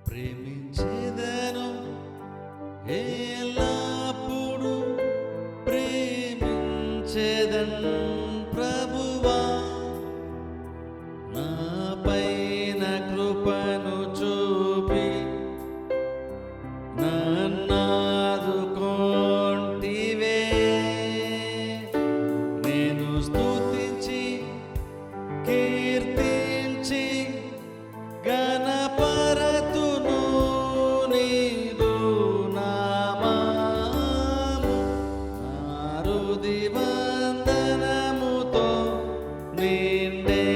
ప్రేమించేదను ఎల్లప్పుడు ప్రేమించేదను ప్రభువా, నా పైన కృపను చూపి నన్నాదుకొంటివే. నేను స్తుతించి కీర్తించి గణపరతును నీదు నామము, నా హృది వందనముతో నిండే.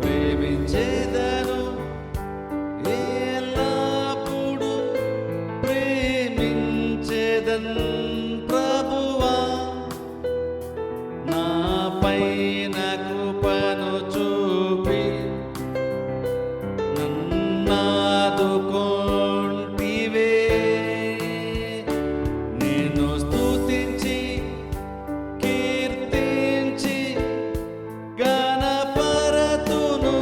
ప్రేమించేదను ఎల్లప్పుడు ప్రేమించేదను ప్రభువా, నా పైన కృపను చూపి నన్నాదుకొంటివే. నేను స్తుతించి కీర్తించి గణపరతును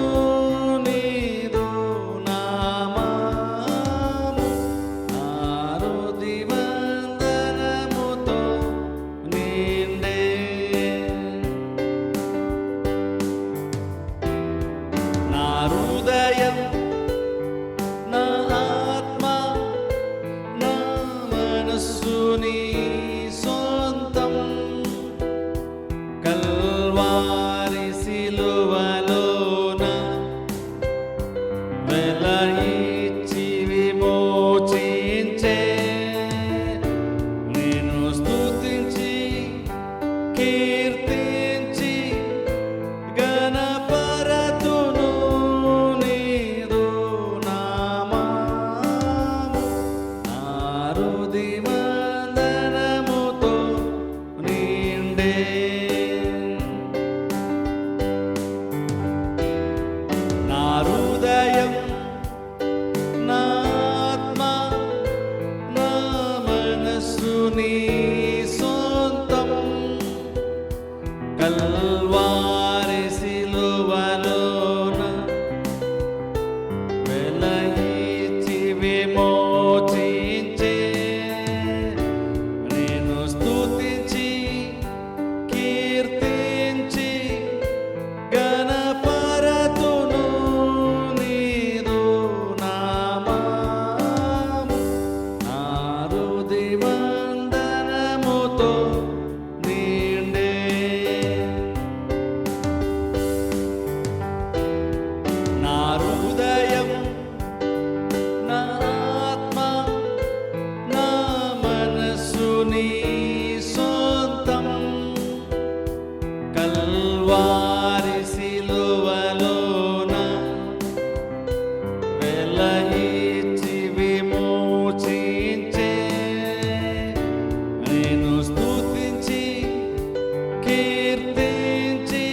నీదు నామము, నా హృది వందనముతో నిండే. నా హృదయం, నా ఆత్మ, నా మనస్సు నీ సొంతం. కల్వారి సిలువలోన వెల ఇచ్చి విమోచించే. నేను స్తుతించి కీర్తించి గణపరతును నీదు నామము, నా హృది వందనముతో నిండే. నా హృదయం, నా ఆత్మ, నా మనస్సు నీ సొంతం. కల్వారి సిలువలోన వెల ఇచ్చి విమోచించే. నేను స్తుతించి కీర్తించి గణపరతును నీదు నామము, నా హృది వందనముతో నిండే. నా హృదయం, నా ఆత్మ, నా మనస్సు నీ సొంతం. కల్వారి సిలువలోన వెల ఇచ్చి విమోచించే. నేను స్తుతించి కీర్తించి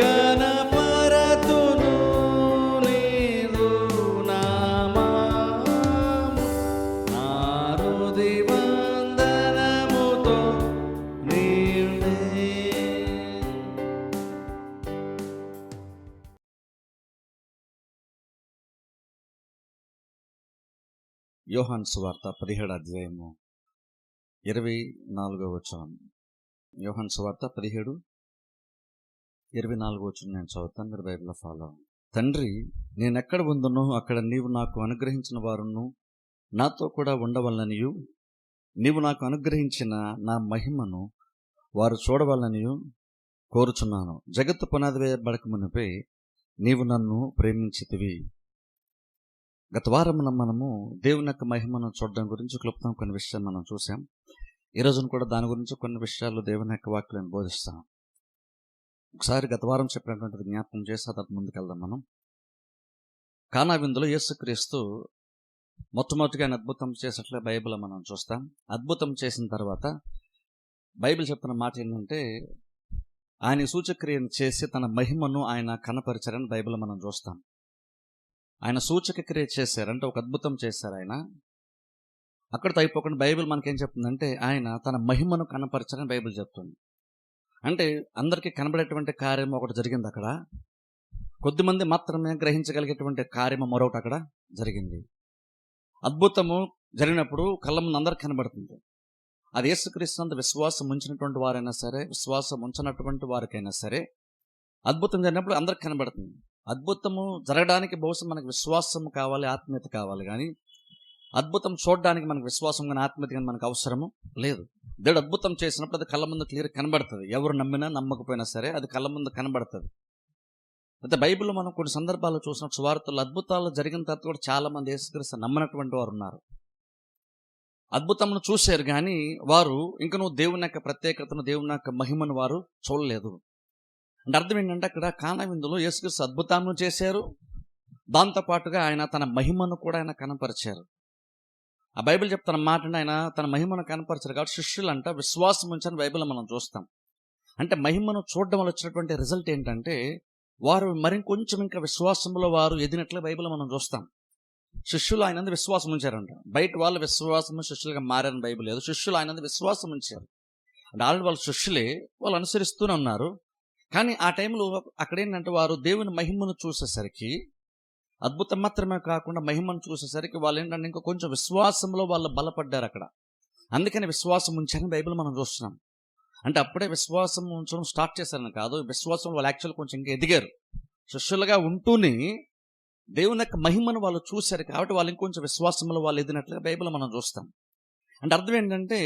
గణపరతును నీదు నామము, నా హృది వందనముతో నిండే. యోహాను సువార్త 17వ అధ్యాయము 24వ వచనం. యోహాను సువార్త 17:24 వచనం నేను చదువుతాను, మీరు బైబిల్లో ఫాలో అవ్వండి. తండ్రి, నేనెక్కడ ఉందునో అక్కడ నీవు నాకు అనుగ్రహించిన వారును నాతో కూడా ఉండవలననియు, నీవు నాకు అనుగ్రహించిన నా మహిమను వారు చూడవలననియు కోరుచున్నాను. జగత్తు పునాది వేయబడక మునిపే నీవు నన్ను ప్రేమించితివి. గత వారమున మనము దేవుని యొక్క మహిమను చూడడం గురించి క్లుప్తం కొన్ని విషయాలు మనం చూసాం. ఈ రోజున కూడా దాని గురించి కొన్ని విషయాలు దేవుని యొక్క వాక్యాలను బోధిస్తాం. ఒకసారి గత వారం చెప్పినటువంటిది జ్ఞాపకం చేసి అతను ముందుకెళ్దాం. మనం కానా విందులో యేసుక్రీస్తు మొట్టమొదటిగా ఆయన అద్భుతం చేసినట్లే బైబిల్ మనం చూస్తాం. అద్భుతం చేసిన తర్వాత బైబిల్ చెప్తున్న మాట ఏంటంటే, ఆయన సూచక్రియను చేసి తన మహిమను ఆయన కనపరిచారని బైబిల్ మనం చూస్తాం. ఆయన సూచక క్రియ చేశారంటే ఒక అద్భుతం చేశారు ఆయన. అక్కడితో అయిపోకుండా బైబిల్ మనకేం చెప్తుందంటే ఆయన తన మహిమను కనపరచారని బైబిల్ చెప్తుంది. అంటే అందరికీ కనబడేటువంటి కార్యం ఒకటి జరిగింది అక్కడ. కొద్దిమంది మాత్రమే గ్రహించగలిగేటువంటి కార్యము మరొకటి అక్కడ జరిగింది. అద్భుతము జరిగినప్పుడు కళ్ళ ముందు అందరికి కనబడుతుంది. అది యేసుక్రీస్తునందు విశ్వాసం ఉంచినటువంటి వారైనా సరే, విశ్వాసం ఉంచినటువంటి వారికైనా సరే, అద్భుతం జరిగినప్పుడు అందరికి కనబడుతుంది. అద్భుతము జరగడానికి బహుశా మనకు విశ్వాసం కావాలి, ఆత్మీయత కావాలి. కానీ అద్భుతం చూడడానికి మనకు విశ్వాసం కానీ ఆత్మీయత కానీ మనకు అవసరము లేదు. దేవుడు అద్భుతం చేసినప్పుడు అది కళ్ళ ముందు క్లియర్ కనబడుతుంది. ఎవరు నమ్మినా నమ్మకపోయినా సరే అది కళ్ళ ముందు కనబడుతుంది. అయితే బైబిల్లో మనం కొన్ని సందర్భాల్లో చూసిన సువార్తలు అద్భుతాలు జరిగిన తర్వాత కూడా చాలా మంది యేసుక్రీస్తు నమ్మనటువంటి వారు ఉన్నారు. అద్భుతమును చూశారు కానీ వారు ఇంక నువ్వు దేవుని యొక్క ప్రత్యేకతను, దేవుని యొక్క మహిమను వారు చూడలేదు. అంటే అర్థం ఏంటంటే అక్కడ కానా విందులో యేసుక్రీస్తు అద్భుతాలను చేశారు, దాంతోపాటుగా ఆయన తన మహిమను కూడా ఆయన కనపరిచారు. ఆ బైబిల్ చెప్తున్న మాట అంటే ఆయన తన మహిమను కనపరిచారు కాబట్టి శిష్యులంట విశ్వాసం ఉంచని బైబిల్లో మనం చూస్తాం. అంటే మహిమను చూడడం వల్ల వచ్చినటువంటి రిజల్ట్ ఏంటంటే వారు మరింకొంచెం ఇంకా విశ్వాసంలో వారు ఎదిగినట్లుగా బైబిల్లో మనం చూస్తాం. శిష్యులు ఆయన విశ్వాసం ఉంచారంట. బయట వాళ్ళు విశ్వాసం శిష్యులుగా మారని బైబిల్ లేదు. శిష్యులు ఆయన విశ్వాసం ఉంచారు. అంటే ఆల్రెడీ వాళ్ళ శిష్యులే, వాళ్ళు అనుసరిస్తూనే ఉన్నారు. కానీ ఆ టైంలో అక్కడ ఏంటంటే వారు దేవుని మహిమను చూసేసరికి, అద్భుతం మాత్రమే కాకుండా మహిమను చూసేసరికి వాళ్ళు ఏంటంటే ఇంకా కొంచెం విశ్వాసంలో వాళ్ళు బలపడ్డారు అక్కడ. అందుకని విశ్వాసం ఉంచారని బైబిల్ మనం చూస్తున్నాం. అంటే అప్పుడే విశ్వాసం ఉంచడం స్టార్ట్ చేశారని కాదు, విశ్వాసం వాళ్ళు యాక్చువల్ కొంచెం ఇంకా ఎదిగారు. శిష్యులుగా ఉంటూనే దేవుని యొక్క మహిమను వాళ్ళు చూశారు కాబట్టి వాళ్ళు ఇంకొంచెం విశ్వాసంలో వాళ్ళు ఎదిగినట్లుగా బైబిల్ మనం చూస్తాం. అంటే అర్థం ఏంటంటే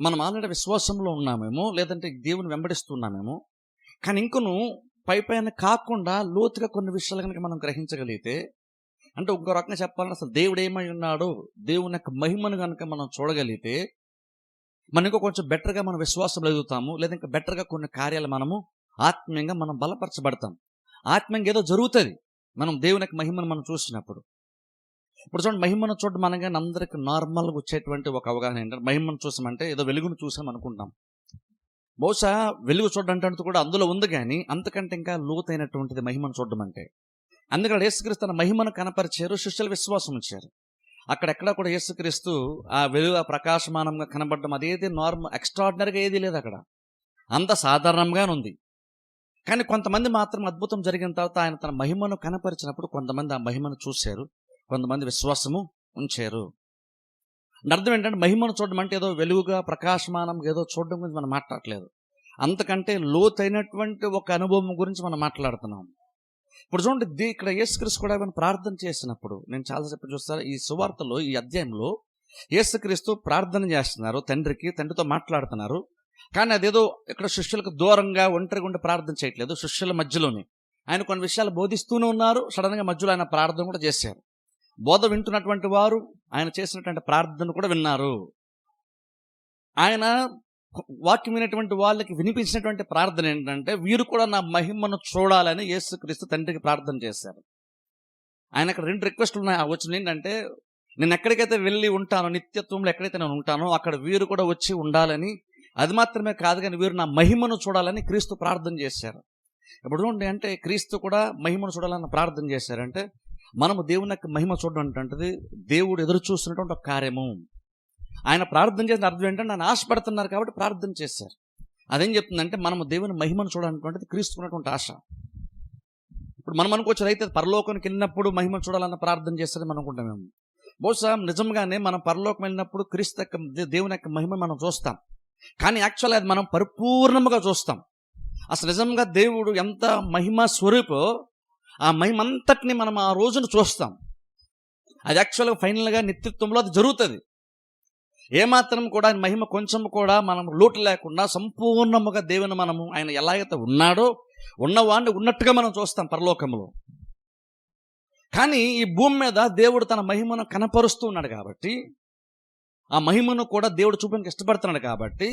మనం ఆల్రెడీ విశ్వాసంలో ఉన్నామేమో, లేదంటే దేవుని వెంబడిస్తున్నామేమో, కానీ ఇంకొను పైన కాకుండా లోతుగా కొన్ని విషయాలు కనుక మనం గ్రహించగలిగితే, అంటే ఇంకో రకంగా చెప్పాలంటే అసలు దేవుడు ఏమై ఉన్నాడో దేవుని యొక్క మహిమను కనుక మనం చూడగలిగితే మనం ఇంకో కొంచెం బెటర్గా మనం విశ్వాసంలో ఎదుగుతాము, లేదా ఇంకా బెటర్గా కొన్ని కార్యాలు మనము ఆత్మీయంగా మనం బలపరచబడతాం. ఆత్మీయంగా ఏదో జరుగుతుంది మనం దేవుని యొక్క మహిమను మనం చూసినప్పుడు. ఇప్పుడు చూడండి, మహిమను చూడడం అనగా అందరికి నార్మల్గా వచ్చేటువంటి ఒక అవగాహన ఏంటంటే మహిమను చూసామంటే ఏదో వెలుగును చూసాం అనుకుంటాం. బహుశా వెలుగు చూడడం అంటే కూడా అందులో ఉంది, కానీ అంతకంటే ఇంకా లోతైనటువంటిది మహిమను చూడడం అంటే. అందుకని యేసుక్రీస్తు తన మహిమను కనపరిచారు, శిష్యులు విశ్వాసం ఉంచారు. అక్కడెక్కడ కూడా యేసుక్రీస్తు ఆ వెలుగు ప్రకాశమానంగా కనబడడం అదేది నార్మల్ ఎక్స్ట్రాడినరీగా ఏది లేదు, అక్కడ అంత సాధారణంగానే ఉంది. కానీ కొంతమంది మాత్రం అద్భుతం జరిగిన తర్వాత ఆయన తన మహిమను కనపరిచినప్పుడు కొంతమంది ఆ మహిమను చూశారు, కొంతమంది విశ్వాసము ఉంచారు. అర్థం ఏంటంటే మహిమను చూడడం అంటే ఏదో వెలుగుగా ప్రకాశమానంగా ఏదో చూడడం గురించి మనం మాట్లాడట్లేదు, అంతకంటే లోతైనటువంటి ఒక అనుభవం గురించి మనం మాట్లాడుతున్నాం. ఇప్పుడు చూడండి, ఇక్కడ యేసుక్రీస్తు కూడా ఏమైనా ప్రార్థన చేసినప్పుడు నేను చాలాసేపు చూస్తాను ఈ సువార్తలో, ఈ అధ్యాయంలో యేసుక్రీస్తు ప్రార్థన చేస్తున్నారు, తండ్రితో మాట్లాడుతున్నారు. కానీ అదేదో ఇక్కడ శిష్యులకు దూరంగా ఒంటరిగా ఉండి ప్రార్థన చేయట్లేదు, శిష్యుల మధ్యలోనే ఆయన కొన్ని విషయాలు బోధిస్తూనే ఉన్నారు. సడన్గా మధ్యలో ఆయన ప్రార్థన కూడా చేశారు. బోధ వింటున్నటువంటి వారు ఆయన చేసినటువంటి ప్రార్థన కూడా విన్నారు. ఆయన వాక్యం వినేటువంటి వాళ్ళకి వినిపించినటువంటి ప్రార్థన ఏంటంటే వీరు కూడా నా మహిమను చూడాలని యేసుక్రీస్తు తండ్రికి ప్రార్థన చేశారు. ఆయన అక్కడ 2 రిక్వెస్ట్లు ఉన్నాయి. వచ్చిన ఏంటంటే నేను ఎక్కడికైతే వెళ్ళి ఉంటానో, నిత్యత్వంలో ఎక్కడైతే నేను ఉంటానో అక్కడ వీరు కూడా వచ్చి ఉండాలని, అది మాత్రమే కాదు కానీ వీరు నా మహిమను చూడాలని క్రీస్తు ప్రార్థన చేశారు. ఇప్పుడు చూడండి, అంటే క్రీస్తు కూడా మహిమను చూడాలని ప్రార్థన చేశారంటే మనము దేవుని యొక్క మహిమ చూడడం అంటే దేవుడు ఎదురు చూస్తున్నటువంటి ఒక కార్యము. ఆయన ప్రార్థన చేసిన అర్థం ఏంటంటే ఆయన ఆశపడుతున్నారు కాబట్టి ప్రార్థన చేశారు. అదేం చెప్తుందంటే మనము దేవుని మహిమను చూడాలనుకుంటే క్రీస్తున్నటువంటి ఆశ. ఇప్పుడు మనం అనుకోవచ్చు అయితే పరలోకానికి వెళ్ళినప్పుడు మహిమను చూడాలన్న ప్రార్థన చేస్తారని మనం అనుకుంటామేమో. బహుశా నిజంగానే మనం పరలోకం వెళ్ళినప్పుడు క్రీస్తు యొక్క దేవుని యొక్క మహిమ మనం చూస్తాం, కానీ యాక్చువల్గా అది మనం పరిపూర్ణముగా చూస్తాం. అసలు నిజంగా దేవుడు ఎంత మహిమ స్వరూపో ఆ మహిమ అంతటిని మనం ఆ రోజును చూస్తాం. అది యాక్చువల్గా ఫైనల్గా నిత్యత్వంలో అది జరుగుతుంది. ఏమాత్రం కూడా ఆయన మహిమ కొంచెం కూడా మనం లోటు లేకుండా సంపూర్ణముగా దేవుని మనము ఆయన ఎలాగైతే ఉన్నాడో ఉన్నవాడిని ఉన్నట్టుగా మనం చూస్తాం పరలోకంలో. కానీ ఈ భూమి మీద దేవుడు తన మహిమను కనపరుస్తూ ఉన్నాడు కాబట్టి, ఆ మహిమను కూడా దేవుడు చూపడానికి ఇష్టపడుతున్నాడు కాబట్టి,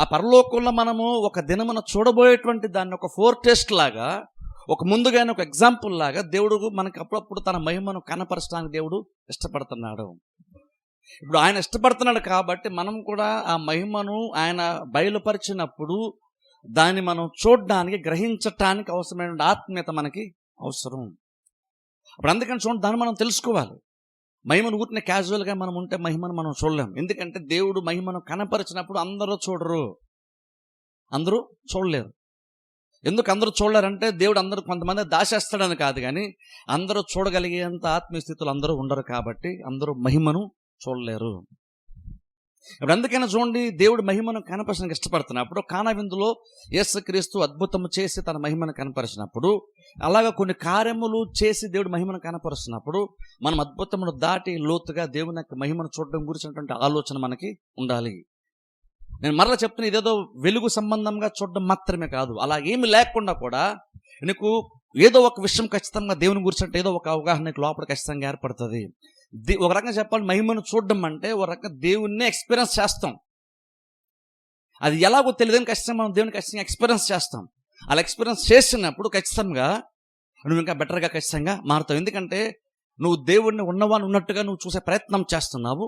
ఆ పరలోకంలో మనము ఒక దినమున చూడబోయేటువంటి దాన్ని ఒక ఫోర్టెస్ట్ లాగా, ఒక ముందుగానే ఒక ఎగ్జాంపుల్ లాగా దేవుడు మనకి అప్పుడప్పుడు తన మహిమను కనపరచడానికి దేవుడు ఇష్టపడుతున్నాడు. ఇప్పుడు ఆయన ఇష్టపడుతున్నాడు కాబట్టి మనం కూడా ఆ మహిమను ఆయన బయలుపరిచినప్పుడు దాన్ని మనం చూడడానికి, గ్రహించటానికి అవసరమైన ఆత్మీయత మనకి అవసరం. అప్పుడు అందుకని చూడండి, దాన్ని మనం తెలుసుకోవాలి. మహిమను ఊరిని క్యాజువల్గా మనం ఉంటే మహిమను మనం చూడలేం. ఎందుకంటే దేవుడు మహిమను కనపరిచినప్పుడు అందరూ చూడరు, అందరూ చూడలేరు. ఎందుకు అందరూ చూడలేరంటే దేవుడు అందరూ కొంతమంది దాచేస్తాడని కాదు, కానీ అందరూ చూడగలిగేంత ఆత్మీయ స్థితులు అందరూ ఉండరు కాబట్టి అందరూ మహిమను చూడలేరు. ఇప్పుడు అందుకైనా చూడండి, దేవుడు మహిమను కనపరచడానికి ఇష్టపడుతున్నప్పుడు కానా విందులో యేసుక్రీస్తు అద్భుతము చేసి తన మహిమను కనపరిచినప్పుడు, అలాగా కొన్ని కార్యములు చేసి దేవుడు మహిమను కనపరుస్తున్నప్పుడు మనం అద్భుతమును దాటి లోతుగా దేవుని యొక్క మహిమను చూడడం గురించినటువంటి ఆలోచన మనకి ఉండాలి. నేను మరలా చెప్తున్నా, ఇదేదో వెలుగు సంబంధంగా చూడడం మాత్రమే కాదు, అలా ఏమి లేకుండా కూడా నీకు ఏదో ఒక విషయం ఖచ్చితంగా దేవుని గురించి ఏదో ఒక అవగాహన నీకు లోపల ఖచ్చితంగా ఏర్పడుతుంది. ఒక రకంగా చెప్పాలి, మహిమను చూడడం అంటే ఒక రకంగా దేవుణ్ణి ఎక్స్పీరియన్స్ చేస్తాం. అది ఎలాగో తెలియదని ఖచ్చితంగా మనం దేవుని ఖచ్చితంగా ఎక్స్పీరియన్స్ చేస్తాం. అలా ఎక్స్పీరియన్స్ చేసినప్పుడు ఖచ్చితంగా నువ్వు ఇంకా బెటర్గా ఖచ్చితంగా మారుతావు. ఎందుకంటే నువ్వు దేవుడిని ఉన్నవాన్ని ఉన్నట్టుగా నువ్వు చూసే ప్రయత్నం చేస్తున్నావు.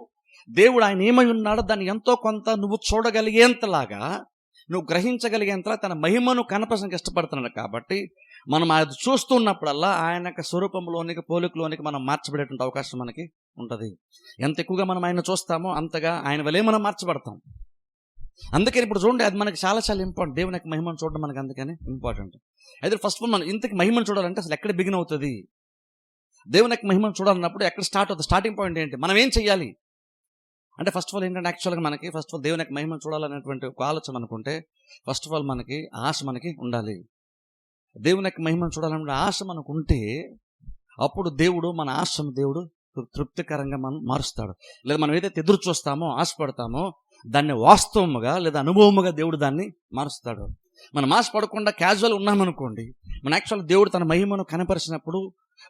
దేవుడు ఆయన ఏమై ఉన్నాడో దాన్ని ఎంతో కొంత నువ్వు చూడగలిగేంతలాగా, నువ్వు గ్రహించగలిగేంతలా తన మహిమను కనపరచడానికి ఇష్టపడుతున్నాడు. కాబట్టి మనం అది చూస్తూ ఉన్నప్పుడల్లా ఆయన యొక్క స్వరూపంలోనికి, పోలికలోనికి మనం మార్చబడేటువంటి అవకాశం మనకి ఉంటుంది. ఎంత ఎక్కువగా మనం ఆయన చూస్తామో అంతగా ఆయన వలే మనం మార్చబడతాం. అందుకని ఇప్పుడు చూడండి, అది మనకి చాలా చాలా ఇంపార్టెంట్. దేవుని యొక్క మహిమను చూడడం మనకి అందుకని ఇంపార్టెంట్. అయితే ఫస్ట్ ఆఫ్ ఆల్ మనం ఇంతకు మహిమను చూడాలంటే అసలు ఎక్కడ బిగిన్ అవుతుంది? దేవుని యొక్క మహిమను చూడాలన్నప్పుడు ఎక్కడ స్టార్ట్ అవుతుంది? స్టార్టింగ్ పాయింట్ ఏంటి? మనం ఏం చెయ్యాలి అంటే ఫస్ట్ ఆఫ్ ఆల్ ఏంటంటే, యాక్చువల్గా మనకి ఫస్ట్ ఆఫ్ ఆల్ దేవుని యొక్క మహిమను చూడాలనేటువంటి ఒక ఆలోచన అనుకుంటే ఫస్ట్ ఆఫ్ ఆల్ మనకి ఆశ మనకి ఉండాలి. దేవుని యొక్క మహిమను చూడాలనే ఆశ మనకు ఉంటే అప్పుడు దేవుడు మన ఆశను దేవుడు తృప్తికరంగా మనం మారుస్తాడు. లేదా మనం ఏదైతే ఎదురు చూస్తామో, ఆశపడతామో దాన్ని వాస్తవముగా లేదా అనుభవముగా దేవుడు దాన్ని మారుస్తాడు. మనం ఆశపడకుండా క్యాజువల్ ఉన్నామనుకోండి, మన యాక్చువల్ దేవుడు తన మహిమను కనపరిచినప్పుడు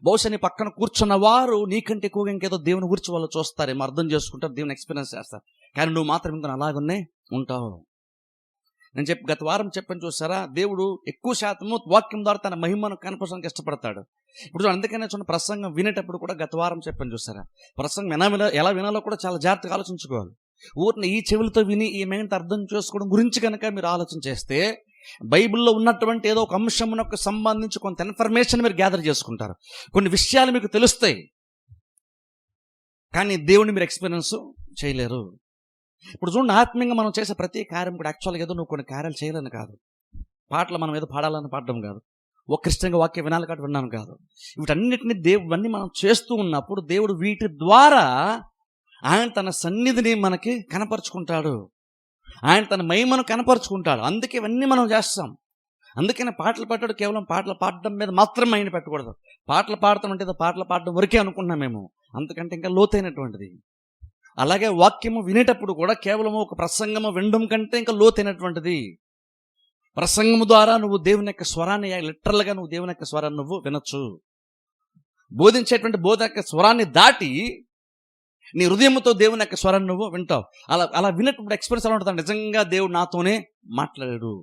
బహుశా నీ పక్కన కూర్చున్న వారు నీకంటే ఎక్కువగా ఇంకేదో దేవుని గురించి వాళ్ళు చూస్తారేమో, అర్థం చేసుకుంటారు, దేవుని ఎక్స్పీరియన్స్ చేస్తారు. కానీ నువ్వు మాత్రం ఇంకా అలాగనే ఉంటావు. నేను గత వారం చెప్పని చూసారా, దేవుడు ఎక్కువ శాతము వాక్యం ద్వారా తన మహిమను కనపరచడానికి ఇష్టపడతాడు. ఇప్పుడు అందుకనే చూడండి, ప్రసంగం వినేటప్పుడు కూడా గత వారం చెప్పని చూసారా, ప్రసంగం ఎలా వినాలో కూడా చాలా జాగ్రత్తగా ఆలోచించుకోవాలి. ఊరిని ఈ చెవులతో విని ఈ మైండ్ అర్థం చేసుకోవడం గురించి కనుక మీరు ఆలోచన చేస్తే బైబిల్లో ఉన్నటువంటి ఏదో ఒక అంశమునకు సంబంధించి కొంత ఇన్ఫర్మేషన్ మీరు గ్యాదర్ చేసుకుంటారు, కొన్ని విషయాలు మీకు తెలుస్తాయి, కానీ దేవుని మీరు ఎక్స్పీరియన్స్ చేయలేరు. ఇప్పుడు చూడండి, ఆత్మీయంగా మనం చేసే ప్రతి కార్యం కూడా యాక్చువల్గా ఏదో నువ్వు కొన్ని కార్యాలు చేయాలని కాదు, పాటలు మనం ఏదో పాడాలని పాడడం కాదు, ఒక క్రిస్టియన్గా వాక్యం వినాలి కాబట్టి విన్నాను కాదు, వీటన్నిటిని దేవుడివన్నీ మనం చేస్తూ ఉన్నప్పుడు దేవుడు వీటి ద్వారా ఆయన తన సన్నిధిని మనకి కనపరుచుకుంటాడు, ఆయన తన మహిమను కనపరుచుకుంటాడు. అందుకే ఇవన్నీ మనం చేస్తాం. అందుకనే పాటలు పాడాడు కేవలం పాటలు పాడడం మీద మాత్రం మైండ్ పెట్టకూడదు. పాటలు పాడతామంటే ఏదో పాటలు పాడడం వరకే అనుకున్నాం మేము, అంతకంటే ఇంకా లోతైనటువంటిది. అలాగే వాక్యము వినేటప్పుడు కూడా కేవలము ఒక ప్రసంగము వినడం కంటే ఇంకా లోతైనటువంటిది. ప్రసంగము ద్వారా నువ్వు దేవుని యొక్క స్వరాన్ని, లిటరల్గా నువ్వు దేవుని యొక్క స్వరాన్ని నువ్వు వినొచ్చు. బోధించేటువంటి బోధ యొక్క స్వరాన్ని దాటి నీ హృదయంతో దేవుని యొక్క స్వరాన్ని నువ్వు వింటావు. అలా వినేటప్పుడు ఎక్స్పీరియన్స్ ఎలా ఉంటుంది? నిజంగా దేవుడు నాతోనే మాట్లాడాడు.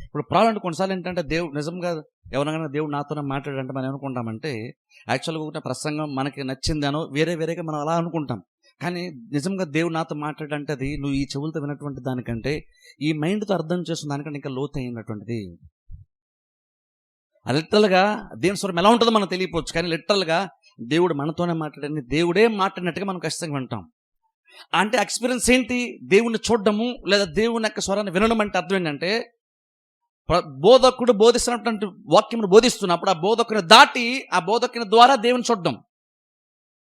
ఇప్పుడు ప్రాబ్లం కొన్నిసార్లు ఏంటంటే, దేవుడు నిజంగా ఎవరైనా దేవుడు నాతోనే మాట్లాడాడంటే మనం ఏమనుకుంటామంటే, యాక్చువల్గా ఒక ప్రసంగం మనకి నచ్చిందనో వేరేగా మనం అలా అనుకుంటాం. కానీ నిజంగా దేవుడు నాతో మాట్లాడంటే అది నువ్వు ఈ చెవులతో వినటువంటి దానికంటే, ఈ మైండ్తో అర్థం చేస్తున్న దానికంటే ఇంకా లోతైనటువంటిది. లిటరల్గా దేవుని స్వరం ఎలా ఉంటుందో మనకు తెలియపోవచ్చు, కానీ లిటరల్గా దేవుడు మనతోనే మాట్లాడండి, దేవుడే మాట్లాడినట్టుగా మనం ఖచ్చితంగా వింటాం. అంటే ఎక్స్పీరియన్స్ ఏంటి? దేవుణ్ణి చూడడము లేదా దేవుని యొక్క స్వరాన్ని వినడం అంటే అర్థం ఏంటంటే, బోధకుడు బోధిస్తున్నటువంటి వాక్యమును బోధిస్తున్నప్పుడు ఆ బోధకుని దాటి ఆ బోధకుని ద్వారా దేవుని చూడడం,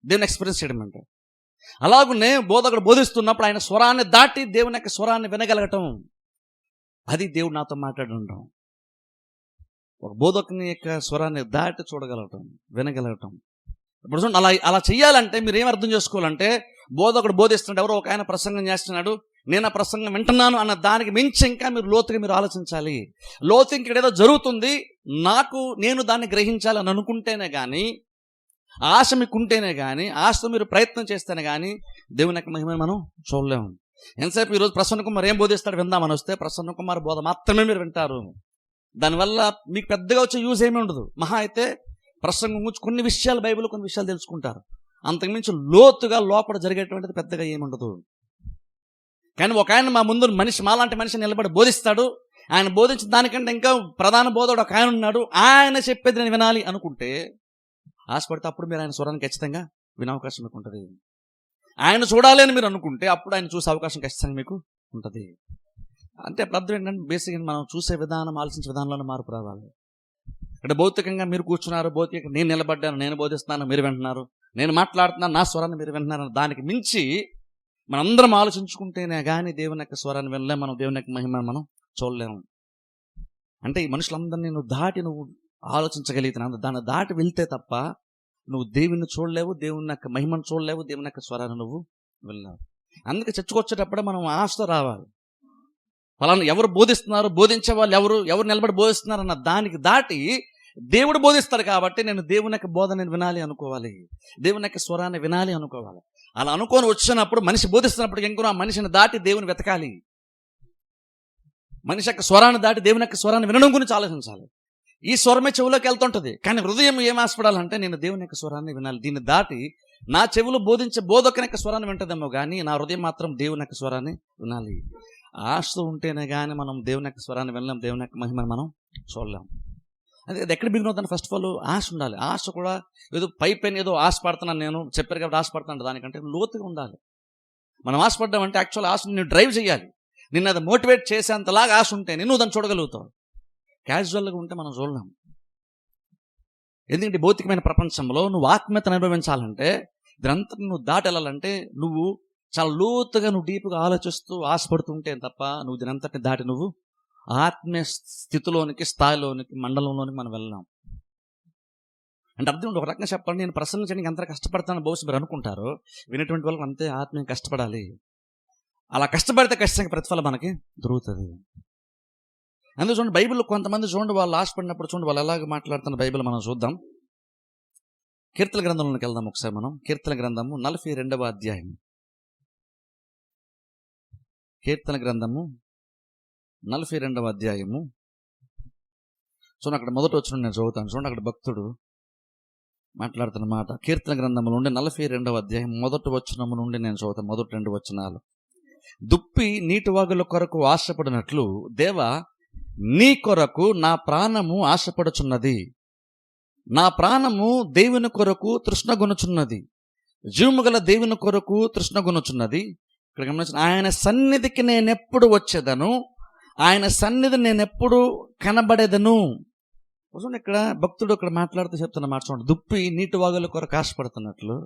దేవుని ఎక్స్పీరియన్స్ చేయడం అంటే. అలాగనే బోధకుడు బోధిస్తున్నప్పుడు ఆయన స్వరాన్ని దాటి దేవుని యొక్క స్వరాన్ని వినగలగటం, అది దేవుడు నాతో మాట్లాడడం. ఒక బోధకుని యొక్క స్వరాన్ని దాటి చూడగలగటం, వినగలగటం. ఇప్పుడు చూడండి, అలా చెయ్యాలంటే మీరు ఏం అర్థం చేసుకోవాలంటే, బోధకుడు బోధిస్తున్నాడు, ఎవరో ఒక ఆయన ప్రసంగం చేస్తున్నాడు, నేను ఆ ప్రసంగం వింటున్నాను అన్న దానికి మించి ఇంకా మీరు లోతుగా మీరు ఆలోచించాలి. లోతు ఇక్కడ ఏదో జరుగుతుంది, నేను దాన్ని గ్రహించాలి అని అనుకుంటేనే కానీ, ఆశ మీకు ఉంటేనే కానీ, ఆశతో మీరు ప్రయత్నం చేస్తేనే కానీ దేవుని యొక్క మహిమను మనం చూడలేము. ఎంతసేపు ఈరోజు ప్రసన్న కుమార్ ఏం బోధిస్తాడు విందామని వస్తే ప్రసన్న కుమార్ బోధ మాత్రమే మీరు వింటారు. దానివల్ల మీకు పెద్దగా వచ్చే యూజ్ ఏమీ ఉండదు. మహా అయితే ప్రసంగం గురించి కొన్ని విషయాలు, బైబిల్ కొన్ని విషయాలు తెలుసుకుంటారు, అంతకుమించి లోతుగా లోపల జరిగేటువంటిది పెద్దగా ఏముండదు. కానీ ఒక ఆయన మా ముందు మాలాంటి మనిషి నిలబడి బోధిస్తాడు, ఆయన బోధించిన దానికంటే ఇంకా ప్రధాన బోధకుడు ఒక ఆయన ఉన్నాడు, ఆయన చెప్పేది నేను వినాలి అనుకుంటే ఆశపడితే అప్పుడు మీరు ఆయన స్వరాన్ని ఖచ్చితంగా వినే అవకాశం మీకు ఉంటుంది. ఆయన చూడాలి అని మీరు అనుకుంటే అప్పుడు ఆయన చూసే అవకాశం ఖచ్చితంగా మీకు ఉంటుంది. అంటే ఇప్పుడు అర్థం ఏంటంటే బేసిక్గా మనం చూసే విధానం, ఆలోచించే విధానంలోనే మార్పు రావాలి. ఇక్కడ భౌతికంగా మీరు కూర్చున్నారు, భౌతికంగా నేను నిలబడ్డాను, నేను బోధిస్తున్నాను, మీరు వింటున్నారు, నేను మాట్లాడుతున్నాను, నా స్వరాన్ని మీరు వింటున్నారు. దానికి మించి మనందరం ఆలోచించుకుంటేనే కానీ దేవుని యొక్క స్వరాన్ని వినలేము, మనం దేవుని యొక్క మహిమ మనం చూడలేము. అంటే ఈ మనుషులందరినీ నువ్వు ఆలోచించగలిగితే, దాన్ని దాటి వెళ్తే తప్ప నువ్వు దేవుని చూడలేవు, దేవుని యొక్క మహిమను చూడలేవు, దేవుని యొక్క స్వరాన్ని నువ్వు వెళ్ళలేవు. అందుకే చర్చకొచ్చేటప్పుడే మనం ఆశతో రావాలి. ఫలానా ఎవరు బోధిస్తున్నారు, బోధించే వాళ్ళు ఎవరు నిలబడి బోధిస్తున్నారు అన్న దానికి దాటి దేవుడు బోధిస్తాడు కాబట్టి నేను దేవుని యొక్క బోధనని వినాలి అనుకోవాలి, దేవుని యొక్క స్వరాన్ని వినాలి అనుకోవాలి. అలా అనుకొని వచ్చినప్పుడు మనిషి బోధిస్తున్నప్పుడు ఇంకో ఆ మనిషిని దాటి దేవుని వెతకాలి. మనిషి యొక్క స్వరాన్ని దాటి దేవుని యొక్క స్వరాన్ని వినడం గురించి ఆలోచించాలి. ఈ స్వరమే చెవులోకి వెళ్తుంటుంది, కానీ హృదయం ఏం ఆశపడాలంటే నేను దేవుని యొక్క స్వరాన్ని వినాలి. దీన్ని దాటి నా చెవులు బోధించే బోధకుని యొక్క స్వరాన్ని వింటదేమో కానీ నా హృదయం మాత్రం దేవుని యొక్క స్వరాన్ని వినాలి. ఆశతో ఉంటేనే కానీ మనం దేవుని యొక్క స్వరాన్ని వినలేం, దేవుని యొక్క మహిమను మనం చూడలేం. అది ఎక్కడ బిగిన్ అవుతాను? ఫస్ట్ ఆఫ్ ఆల్ ఆశ ఉండాలి. ఆశ కూడా ఏదో పైన ఏదో ఆశపడుతున్నాను, నేను చెప్పారు కాబట్టి ఆశపడుతున్నాను, దానికంటే లోతుగా ఉండాలి. మనం ఆశపడ్డామంటే యాక్చువల్ ఆశను నువ్వు డ్రైవ్ చేయాలి. నిన్ను అది మోటివేట్ చేసేంతలాగా ఆశ ఉంటే నువ్వు దాన్ని చూడగలుగుతావు. క్యాజువల్గా ఉంటే మనం చూడలేం. ఎందుకంటే భౌతికమైన ప్రపంచంలో నువ్వు ఆత్మీయతను అనుభవించాలంటే, ఇదంతా నువ్వు దాటి వెళ్ళాలంటే నువ్వు చాలా లోతుగా నువ్వు డీప్గా ఆలోచిస్తూ ఆశపడుతుంటే తప్ప నువ్వు దీనంతటిని దాటి నువ్వు ఆత్మీయ స్థితిలోనికి, స్థాయిలోనికి, మండలంలోనికి మనం వెళ్ళాం. అంటే అర్థం ఒక రకంగా చెప్పాలి, నేను ప్రసంగించడానికి ఎంత కష్టపడతాను బహుశా మీరు అనుకుంటారు. వినేటువంటి వాళ్ళకి అంతే ఆత్మీయం కష్టపడాలి. అలా కష్టపడితే ఖచ్చితంగా ప్రతిఫలం మనకి దొరుకుతుంది. అందుకు చూడండి, బైబిల్లో కొంతమంది చూడండి, వాళ్ళు ఆశపడినప్పుడు చూడండి వాళ్ళు ఎలాగ మాట్లాడుతున్న బైబిల్ మనం చూద్దాం. కీర్తన గ్రంథంలోకి వెళ్దాం ఒకసారి మనం. కీర్తన గ్రంథము 42వ అధ్యాయం. కీర్తన గ్రంథము 42వ అధ్యాయము. చూడండి అక్కడ మొదటి వచ్చిన నేను చదువుతాను. చూడండి అక్కడ భక్తుడు మాట్లాడుతున్న మాట. కీర్తన గ్రంథము నుండి 42వ అధ్యాయం మొదటి వచనము నుండి నేను చదువుతాను. మొదటి 2 వచనాలు. దుప్పి నీటి వాగుల కొరకు ఆశపడినట్లు దేవా నీ కొరకు నా ప్రాణము ఆశపడుచున్నది. నా ప్రాణము దేవుని కొరకు తృష్ణగొనుచున్నది, జీవము గల దేవుని కొరకు తృష్ణగొనుచున్నది. ఇక్కడ గమనించిన, ఆయన సన్నిధికి నేనెప్పుడు వచ్చేదను, ఆయన సన్నిధి నేనెప్పుడు కనబడేదను. ఇక్కడ భక్తుడు ఇక్కడ మాట్లాడుతూ చెప్తున్న మాట చూడండి. దుప్పి నీటి వాగుల కొరకు ఆశపడుతున్నట్లు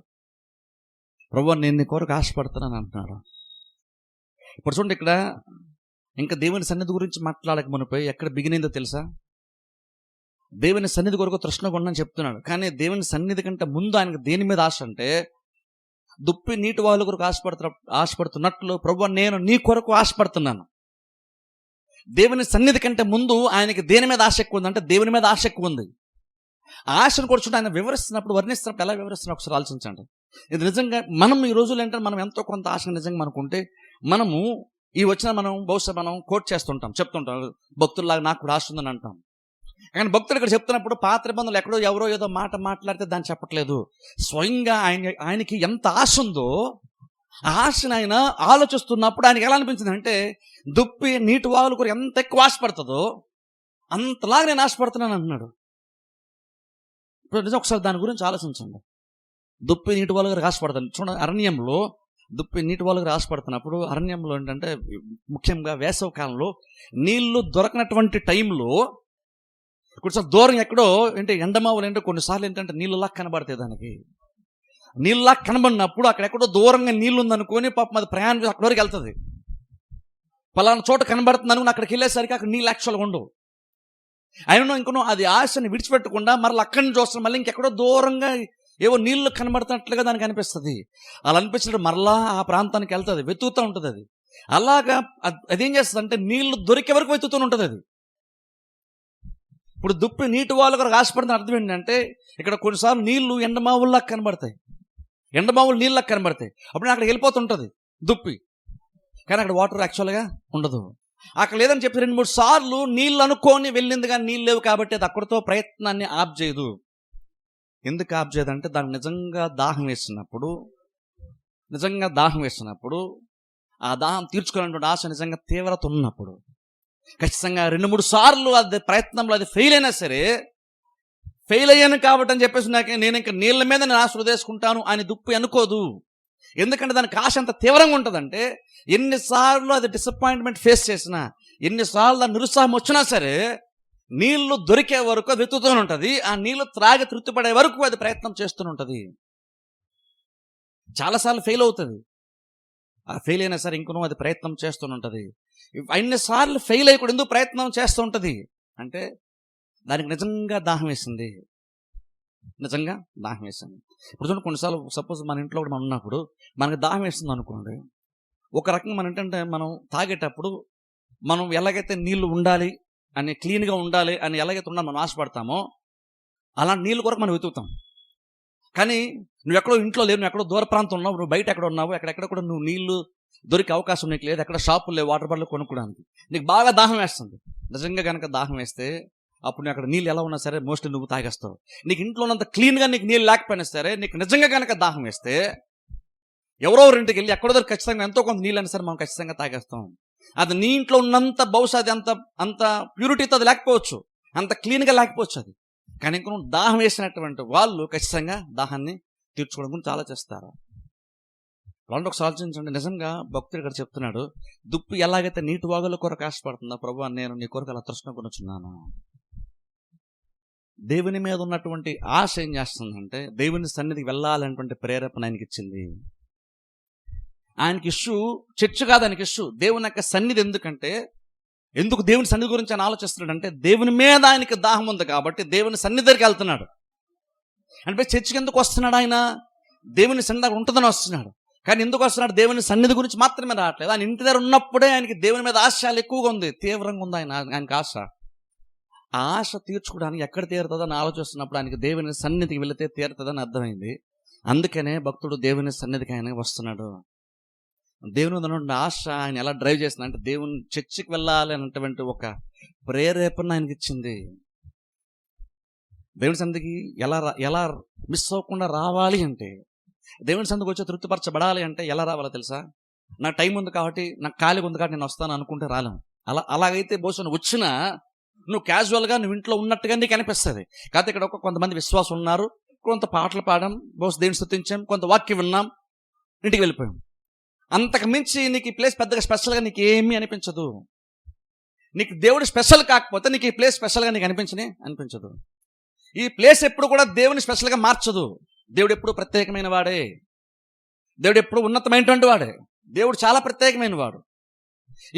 ప్రభువా నేను నీ కొరకు ఆశపడుతున్నాను అంటున్నాడు. ఇప్పుడు చూడండి, ఇక్కడ ఇంకా దేవుని సన్నిధి గురించి మాట్లాడక మునిపోయి ఎక్కడ బిగినిందో తెలుసా? దేవుని సన్నిధి కొరకు తృష్ణగా ఉండని చెప్తున్నాడు. కానీ దేవుని సన్నిధి కంటే ముందు ఆయనకు దేని మీద ఆశ అంటే, దుప్పి నీటి వాగుల కొరకు ఆశపడుతున్నట్లు ప్రభువా నేను నీ కొరకు ఆశపడుతున్నాను. దేవుని సన్నిధి కంటే ముందు ఆయనకి దేని మీద ఆశ ఎక్కువ ఉంది అంటే దేవుని మీద ఆశ ఎక్కువ ఉంది. ఆశను కూర్చుంటే ఆయన వివరిస్తున్నప్పుడు, వర్ణిస్తున్నప్పుడు ఎలా వివరిస్తున్నా ఒకసారి ఆలోచించండి. ఇది నిజంగా మనం ఈ రోజులు ఏంటంటే మనం ఎంతో కొంత ఆశ నిజంగా మనకుంటే మనము ఈ వచ్చిన మనం బహుశా మనం కోట్ చేస్తుంటాం, చెప్తుంటాం, భక్తుల్లాగా నాకు కూడా ఆశ ఉందని అంటాం. కానీ భక్తులు ఇక్కడ చెప్తున్నప్పుడు పాత నిబంధనలు ఎక్కడో ఎవరో ఏదో మాట మాట్లాడితే దాన్ని చెప్పట్లేదు. స్వయంగా ఆయనకి ఎంత ఆశ ఉందో ఆ ఆశను ఆయన ఆలోచిస్తున్నప్పుడు ఆయనకి ఎలా అనిపించింది అంటే, దుప్పి నీటి వాగుల కొరకు ఎంత ఎక్కువ ఆశపడుతుందో అంతలాగా నేను ఆశపడుతున్నాను అంటున్నాడు. ఇప్పుడు నిజం ఒకసారి దాని గురించి ఆలోచించండి. దుప్పి నీటి వాగుల కొరకు ఆశపడుతుంది. చూడండి, అరణ్యంలో దుప్పి నీటి వాగుల కొరకు ఆశపడుతున్నప్పుడు అరణ్యంలో ఏంటంటే ముఖ్యంగా వేసవి కాలంలో నీళ్లు దొరకనటువంటి టైంలో కొంచెం దూరం ఎక్కడో ఏంటి ఎండమావులు ఏంటో కొన్నిసార్లు ఏంటంటే నీళ్ళలా కనబడతాయి. దానికి నీళ్ళలా కనబడినప్పుడు అక్కడెక్కడో దూరంగా నీళ్ళు ఉందనుకొని పాపం అది ప్రయాణం అక్కడి వరకు వెళ్తుంది. పలానా చోట కనబడుతుంది అనుకుని అక్కడికి వెళ్ళేసరికి అక్కడ నీళ్ళు యాక్చువల్గా ఉండవు. అయినా ఇంకొనో అది ఆశని విడిచిపెట్టకుండా మరలా అక్కడి నుంచి వస్తుంది, మళ్ళీ ఇంకెక్కడో దూరంగా ఏవో నీళ్లు కనబడుతున్నట్లుగా దానికి అనిపిస్తుంది. అలా అనిపించినప్పుడు మరలా ఆ ప్రాంతానికి వెళ్తుంది, వెతుకుతూ ఉంటుంది. అది అలాగా అదేం చేస్తుంది అంటే నీళ్లు దొరికే వరకు వెతుకుతూ ఉంటుంది అది. ఇప్పుడు దుప్పి నీటి వాళ్ళ కొరకు ఆశపడుతున్న అర్థం ఏంటంటే, ఇక్కడ కొన్నిసార్లు నీళ్లు ఎండమావుల్లా కనబడతాయి, ఎండమావులు నీళ్ళకి కనబడతాయి. అప్పుడు అక్కడికి వెళ్ళిపోతుంటుంది దుప్పి, కానీ అక్కడ వాటర్ యాక్చువల్గా ఉండదు. అక్కడ లేదని చెప్పి 2-3 సార్లు నీళ్ళు అనుకోని వెళ్ళింది, కానీ నీళ్ళు లేవు కాబట్టి అది అక్కడితో ప్రయత్నాన్ని ఆప్ చేయదు. ఎందుకు ఆప్ చేయదంటే దానికి నిజంగా దాహం వేసినప్పుడు ఆ దాహం తీర్చుకునేటువంటి ఆశ నిజంగా తీవ్రత ఉన్నప్పుడు ఖచ్చితంగా 2-3 సార్లు అది ప్రయత్నంలో అది ఫెయిల్ అయినా సరే, ఫెయిల్ అయ్యాను కాబట్టి అని చెప్పేసి నేను ఇంకా నీళ్ళ మీద నేను ఆశ వదిలేసుకుంటాను అని దుప్పి అనుకోదు. ఎందుకంటే దానికి ఆశ అంత తీవ్రంగా ఉంటుందంటే ఎన్నిసార్లు అది డిసప్పాయింట్మెంట్ ఫేస్ చేసినా, ఎన్నిసార్లు దాని నిరుత్సాహం వచ్చినా సరే నీళ్లు దొరికే వరకు అది వెతుకుతూనే ఉంటుంది. ఆ నీళ్లు త్రాగి తృప్తిపడే వరకు అది ప్రయత్నం చేస్తూనే ఉంటుంది. చాలాసార్లు ఫెయిల్ అవుతుంది. ఆ ఫెయిల్ అయినా సరే ఇంకొనో అది ప్రయత్నం చేస్తూనే ఉంటుంది. అన్నిసార్లు ఫెయిల్ అయ్యి కూడా ఎందుకు ప్రయత్నం చేస్తూ ఉంటుంది అంటే దానికి నిజంగా దాహం వేసింది. నిజంగా దాహం వేసింది. ఇప్పుడు చూడండి, కొన్నిసార్లు సపోజ్ మన ఇంట్లో కూడా మనం ఉన్నప్పుడు మనకు దాహం వేస్తుంది అనుకోండి. ఒక రకంగా మనం ఏంటంటే మనం తాగేటప్పుడు మనం ఎలాగైతే నీళ్లు ఉండాలి అని, క్లీన్గా ఉండాలి అని ఎలాగైతే ఉండాలి మనం ఆశపడతామో అలాంటి నీళ్ళు కొరకు మనం వెతుకుతాం. కానీ నువ్వు ఎక్కడో ఇంట్లో లేవు, నువ్వు ఎక్కడో దూర ప్రాంతం ఉన్నావు, నువ్వు బయట ఎక్కడ ఉన్నావు, ఎక్కడెక్కడ కూడా నువ్వు నీళ్లు దొరికే అవకాశం నీకు లేదు, ఎక్కడ షాపులు లేవు వాటర్ బాటిల్ కొనుక్కోవడానికి, నీకు బాగా దాహం వేస్తుంది. నిజంగా కనుక దాహం వేస్తే అప్పుడు నువ్వు అక్కడ నీళ్ళు ఎలా ఉన్నా సరే మోస్ట్లీ నువ్వు తాగేస్తావు. నీకు ఇంట్లో ఉన్నంత క్లీన్గా నీకు నీళ్ళు లేకపోయినా సరే నీకు నిజంగా కనుక దాహం వేస్తే ఎవరెవరి ఇంటికి వెళ్ళి ఎక్కడో ఖచ్చితంగా ఎంతో కొంత నీళ్ళు అయినా సరే మనం ఖచ్చితంగా తాగేస్తాం. అది నీ ఇంట్లో ఉన్నంత బహుశా అది అంత ప్యూరిటీతో అది లేకపోవచ్చు, అంత క్లీన్గా లేకపోవచ్చు అది. కానీ ఇంకొన దాహం వేసినటువంటి వాళ్ళు ఖచ్చితంగా దాహాన్ని తీర్చుకోవడం గురించి ఆలోచిస్తారు. అలాంటి ఒకసారి ఆలోచించండి. నిజంగా భక్తుడు ఇక్కడ చెప్తున్నాడు, దుప్పు ఎలాగైతే నీటి వాగుల కొరకు ఆశపడుతుందా, ప్రభువా నేను నీ కొరకు అలా తృష్ణ కొనుచున్నాను. దేవుని మీద ఉన్నటువంటి ఆశ ఏం చేస్తుందంటే దేవుని సన్నిధికి వెళ్ళాలనేటువంటి ప్రేరేపణ ఆయనకి ఇచ్చింది. ఆయనకి ఇష్యూ చర్చ్ కాదు, ఆయనకి ఇష్యూ దేవుని యొక్క సన్నిధి. ఎందుకు దేవుని సన్నిధి గురించి ఆయన ఆలోచిస్తున్నాడు అంటే దేవుని మీద ఆయనకి దాహం ఉంది కాబట్టి దేవుని సన్నిధి దగ్గరికి వెళ్తున్నాడు. అంటే చర్చికి ఎందుకు వస్తున్నాడు ఆయన? దేవుని సన్నిధి ఉంటుందని వస్తున్నాడు. కానీ ఎందుకు వస్తున్నాడు? దేవుని సన్నిధి గురించి మాత్రమే రావట్లేదు. ఆయన ఇంటి దగ్గర ఉన్నప్పుడే ఆయనకి దేవుని మీద ఆశ ఎక్కువగా ఉంది, తీవ్రంగా ఉంది ఆయనకి ఆశ. ఆ ఆశ తీర్చుకోవడానికి ఎక్కడ తీరుతుందని ఆలోచిస్తున్నప్పుడు ఆయనకి దేవుని సన్నిధికి వెళితే తీరుతుందని అర్థమైంది. అందుకనే భక్తుడు దేవుని సన్నిధికి ఆయన వస్తున్నాడు. దేవుని ఉన్నటువంటి ఆశ ఆయన ఎలా డ్రైవ్ చేస్తుంది అంటే దేవుని చర్చికి వెళ్ళాలి అన్నటువంటి ఒక ప్రేరేపణ ఆయనకి ఇచ్చింది. దేవుని సన్నిధికి ఎలా మిస్ అవ్వకుండా రావాలి అంటే, దేవుని సన్నిధికి వచ్చి తృప్తిపరచబడాలి అంటే ఎలా రావాలో తెలుసా? నాకు టైం ఉంది కాబట్టి, నాకు ఖాళీగా ఉంది కాబట్టి నేను వస్తాను అనుకుంటే రాలేము. అలాగైతే బహుశా నువ్వు వచ్చినా నువ్వు క్యాజువల్గా నువ్వు ఇంట్లో ఉన్నట్టుగా నీకు అనిపిస్తుంది. కాకపోతే ఇక్కడ కొంతమంది విశ్వాసం ఉన్నారు, కొంత పాటలు పాడాం, బహుశా దేవుని స్తుతించాం, కొంత వాక్యం విన్నాం, ఇంటికి వెళ్ళిపోయాం. అంతకు మించి నీకు ఈ ప్లేస్ పెద్దగా స్పెషల్గా నీకు ఏమీ అనిపించదు. నీకు దేవుడు స్పెషల్ కాకపోతే నీకు ఈ ప్లేస్ స్పెషల్గా నీకు అనిపించదు. ఈ ప్లేస్ ఎప్పుడు కూడా దేవుని స్పెషల్గా మార్చదు. దేవుడు ఎప్పుడు ప్రత్యేకమైన వాడే, దేవుడు ఎప్పుడు ఉన్నతమైనటువంటి వాడే, దేవుడు చాలా ప్రత్యేకమైన వాడు.